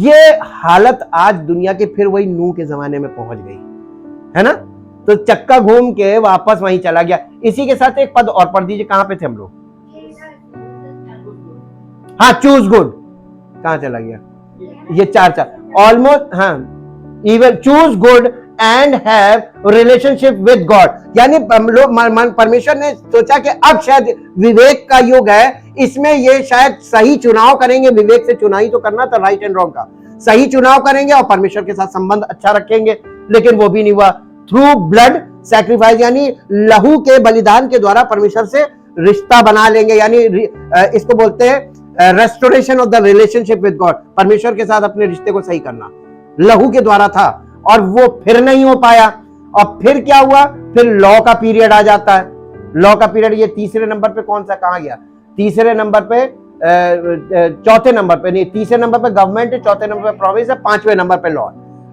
Speaker 1: ये हालत आज दुनिया के फिर वही नूह के जमाने में पहुंच गई है ना। तो चक्का घूम के वापस वहीं चला गया। इसी के साथ एक पद और पढ़ दीजिए, कहां पे थे हम लोग? हाँ, चूज गुड कहां चला गया? ये 4 ऑलमोस्ट, हाँ, even choose good and have relationship with God. यानी परमेश्वर ने सोचा कि अब शायद विवेक का युग है, इसमें ये शायद सही चुनाव करेंगे। विवेक से चुनाव तो करना था, राइट एंड रॉन्ग का सही चुनाव करेंगे और परमेश्वर के साथ संबंध अच्छा रखेंगे। लेकिन वो भी नहीं हुआ। थ्रू ब्लड सैक्रिफाइस, यानी लहू के बलिदान के द्वारा परमेश्वर से रिश्ता बना लेंगे। यानी इसको बोलते हैं restoration of the relationship with God, परमेश्वर के साथ अपने रिश्ते को सही करना लहू के द्वारा था, और वो फिर नहीं हो पाया। और फिर क्या हुआ, फिर लॉ का पीरियड आ जाता है। लॉ का पीरियड ये तीसरे नंबर पे कौन सा कहां गया, तीसरे नंबर पे चौथे नंबर पे नहीं, तीसरे नंबर पे गवर्नमेंट है, चौथे नंबर पे प्रोविंस है, पांचवें नंबर पे लॉ।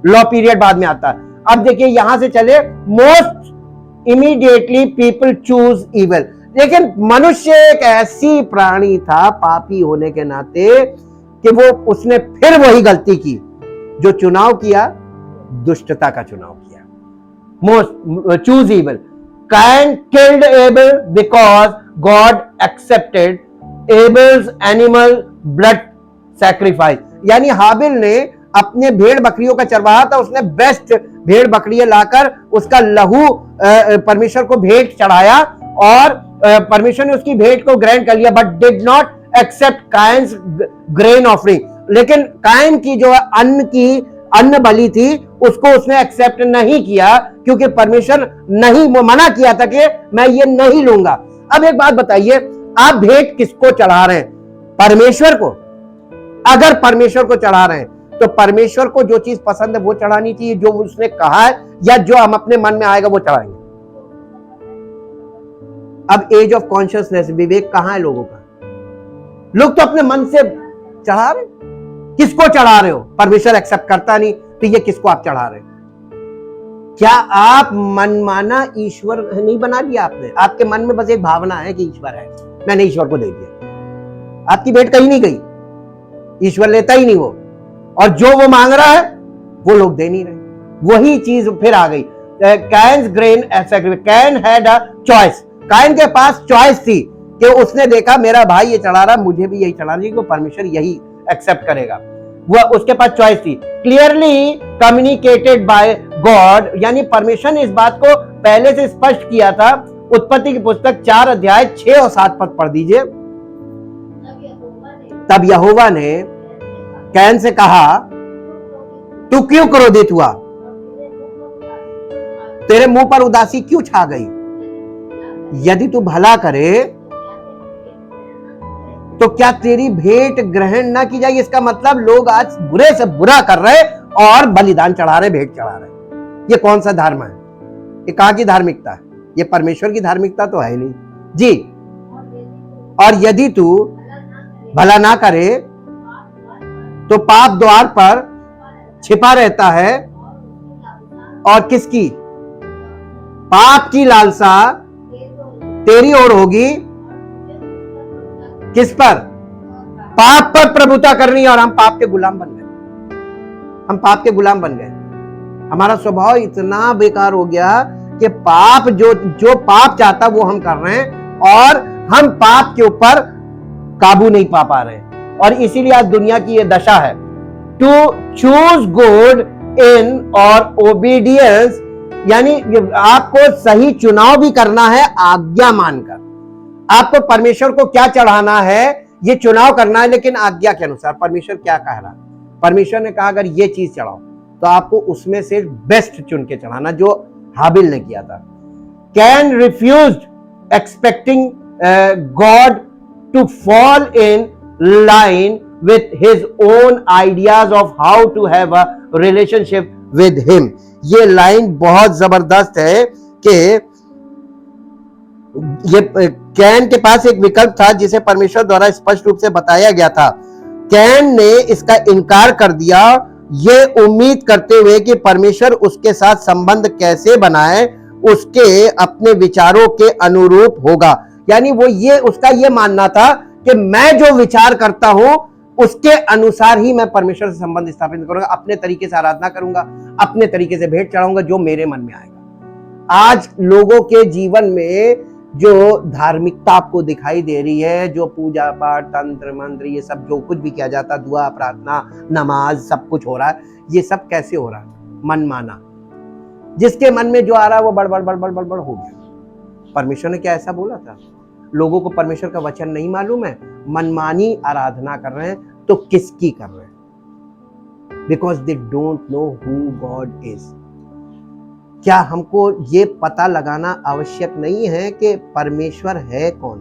Speaker 1: लॉ पीरियड बाद में आता है। अब देखिए यहां से चले, most immediately people choose evil. लेकिन मनुष्य एक ऐसी प्राणी था पापी होने के नाते कि वो उसने फिर वही गलती की, जो चुनाव किया दुष्टता का चुनाव किया। Most choose evil. Cain killed Abel because God accepted Abel's animal blood sacrifice. यानी हाबिल ने अपने भेड़ बकरियों का चरवाहा था, उसने बेस्ट भेड़ बकरियां लाकर उसका लहू परमेश्वर को भेंट चढ़ाया, और परमेश्वर ने उसकी भेंट को ग्रहण कर लिया, but did not accept Cain's grain offering. लेकिन कायन की जो अन्न बलि थी उसको उसने एक्सेप्ट नहीं किया, क्योंकि परमेश्वर नहीं मना किया था कि मैं ये नहीं लूंगा। अब एक बात बताइए, आप भेंट किसको चढ़ा रहे हैं? परमेश्वर को। अगर परमेश्वर को चढ़ा रहे हैं तो परमेश्वर को जो चीज पसंद है वो चढ़ानी चाहिए, जो उसने कहा है, या जो हम अपने मन में आएगा वो चढ़ाएंगे। अब एज ऑफ कॉन्शियसनेस, विवेक कहां है लोगों का? लोग तो अपने मन से चढ़ा रहे। किसको चढ़ा रहे हो? परमेश्वर एक्सेप्ट करता नहीं, तो ये किसको आप चढ़ा रहे हो? क्या आप मनमाना ईश्वर नहीं बना लिया आपने? आपके मन में बस एक भावना है कि ईश्वर है, मैंने ईश्वर को दे दिया। आपकी भेंट कहीं नहीं गई, ईश्वर लेता ही नहीं वो, और जो वो मांग रहा है वो लोग दे नहीं रहे। वही चीज फिर आ गई। Cans grain can had a choice. कायन के पास चॉइस थी कि उसने देखा मेरा भाई ये चढ़ा रहा, मुझे भी यही चढ़ाना चाहिए, परमेश्वर यही एक्सेप्ट करेगा। वो उसके पास चॉइस थी, क्लियरली कम्युनिकेटेड बाय गॉड। यानी परमेश्वर ने इस बात को पहले से स्पष्ट किया था। उत्पत्ति की पुस्तक 4 अध्याय 6 और 7 पद पढ़ दीजिए। तब यहोवा ने कैन से कहा, तू क्यों क्रोधित हुआ? तेरे मुंह पर उदासी क्यों छा गई? यदि तू भला करे तो क्या तेरी भेंट ग्रहण ना की जाए? इसका मतलब लोग आज बुरे से बुरा कर रहे और बलिदान चढ़ा रहे, भेंट चढ़ा रहे। ये कौन सा धर्म है? ये कहां की धार्मिकता है? ये परमेश्वर की धार्मिकता तो है नहीं जी। और यदि तू भला ना करे तो पाप द्वार पर छिपा रहता है, और किसकी? पाप की लालसा तेरी ओर होगी। किस पर? पाप पर प्रभुता करनी, और हम पाप के गुलाम बन गए। हम पाप के गुलाम बन गए। हमारा स्वभाव इतना बेकार हो गया कि पाप जो पाप चाहता वो हम कर रहे हैं, और हम पाप के ऊपर काबू नहीं पा रहे हैं। और इसीलिए आज दुनिया की ये दशा है। टू चूज गुड इन और ओबीडियंस, यानी आपको सही चुनाव भी करना है आज्ञा मानकर। आपको परमेश्वर को क्या चढ़ाना है ये चुनाव करना है, लेकिन आज्ञा के अनुसार। परमेश्वर क्या कह रहा है? परमेश्वर ने कहा अगर ये चीज चढ़ाओ तो आपको उसमें से बेस्ट चुन के चढ़ाना, जो हाबिल ने किया था। Cain refused expecting God to fall in line with his own ideas of how to have a relationship with him। ये लाइन बहुत जबरदस्त है कि ये कैन के पास एक विकल्प था जिसे परमेश्वर द्वारा स्पष्ट रूप से बताया गया था। कैन ने इसका इनकार कर दिया, ये उम्मीद करते हुए कि परमेश्वर उसके साथ संबंध कैसे बनाए उसके अपने विचारों के अनुरूप होगा। यानी वो उसका ये मानना था कि मैं जो विचार करता हूं उसके अनुसार ही मैं परमेश्वर से संबंध स्थापित करूंगा, अपने तरीके से आराधना करूंगा, अपने तरीके से भेंट चढ़ाऊंगा, जो मेरे मन में आएगा। आज लोगों के जीवन में जो धार्मिकता आपको दिखाई दे रही है, जो पूजा पाठ तंत्र मंत्र ये सब जो कुछ भी किया जाता, दुआ प्रार्थना नमाज सब कुछ हो रहा है, ये सब कैसे हो रहा है? मनमाना। जिसके मन में जो आ रहा है वो बड़बड़ बड़बड़ बड़बड़ हो गया। परमेश्वर ने क्या ऐसा बोला था? लोगों को परमेश्वर का वचन नहीं मालूम है, मनमानी आराधना कर रहे हैं, तो किसकी कर रहे हैं? Because they don't know who God is. क्या हमको ये पता लगाना आवश्यक नहीं है कि परमेश्वर है कौन?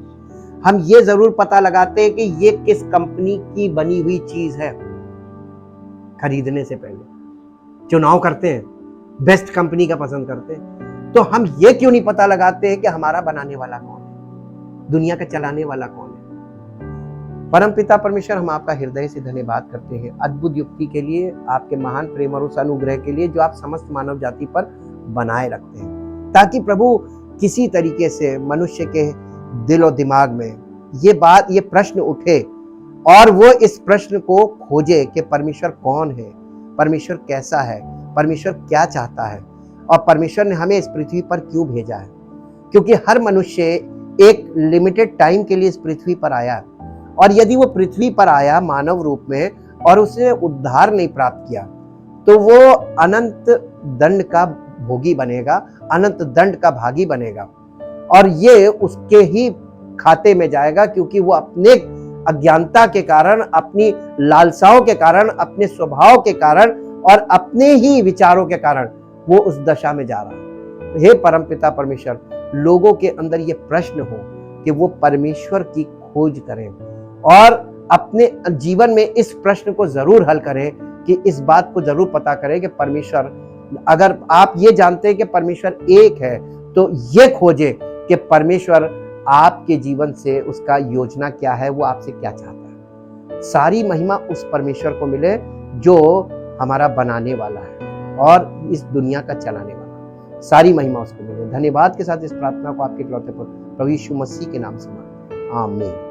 Speaker 1: हम ये जरूर पता लगाते हैं कि ये किस कंपनी की बनी हुई चीज है। खरीदने से पहले चुनाव करते हैं, बेस्ट कंपनी का पसंद करते हैं। तो हम ये क्यों नहीं पता लगाते हैं कि हमारा बनाने वाला कौन है, दुनिया का चलाने वाला कौन है। परम पिता परमेश्वर, हम आपका हृदय से धन्यवाद करते हैं अद्भुत युक्ति के लिए, आपके महान प्रेम और उस अनुग्रह के लिए जो आप समस्त मानव जाति पर बनाए रखते हैं, ताकि प्रभु किसी तरीके से मनुष्य के दिल और दिमाग में ये प्रश्न उठे और वो इस प्रश्न को खोजे कि परमेश्वर कौन है, परमेश्वर कैसा है, परमेश्वर क्या चाहता है और परमेश्वर ने हमें इस पृथ्वी पर क्यों भेजा है। क्योंकि हर मनुष्य एक लिमिटेड टाइम के लिए इस पृथ्वी पर आया है, और यदि वो पृथ्वी पर आया मानव रूप में और उसने उद्धार नहीं प्राप्त किया तो वो अनंत दंड का भोगी बनेगा, अनंत दंड का भागी बनेगा, और ये उसके ही खाते में जाएगा, क्योंकि वो अपने अज्ञानता के कारण, अपनी लालसाओं के कारण, अपने स्वभाव के कारण और अपने ही विचारों के कारण वो उस दशा में जा रहा है। हे परम पिता परमेश्वर, लोगों के अंदर ये प्रश्न हो कि वो परमेश्वर की खोज करें और अपने जीवन में इस प्रश्न को जरूर हल करें, कि इस बात को जरूर पता करें कि परमेश्वर, अगर आप ये जानते हैं कि परमेश्वर एक है, तो ये खोजें कि परमेश्वर आपके जीवन से उसका योजना क्या है, वो आपसे क्या चाहता है। सारी महिमा उस परमेश्वर को मिले जो हमारा बनाने वाला है और इस दुनिया का चलाने वाला है। सारी महिमा उसको मिले। धन्यवाद के साथ इस प्रार्थना को आपके इकलौते पुत्र प्रभु यीशु मसीह के नाम से मांगते हैं, आमीन।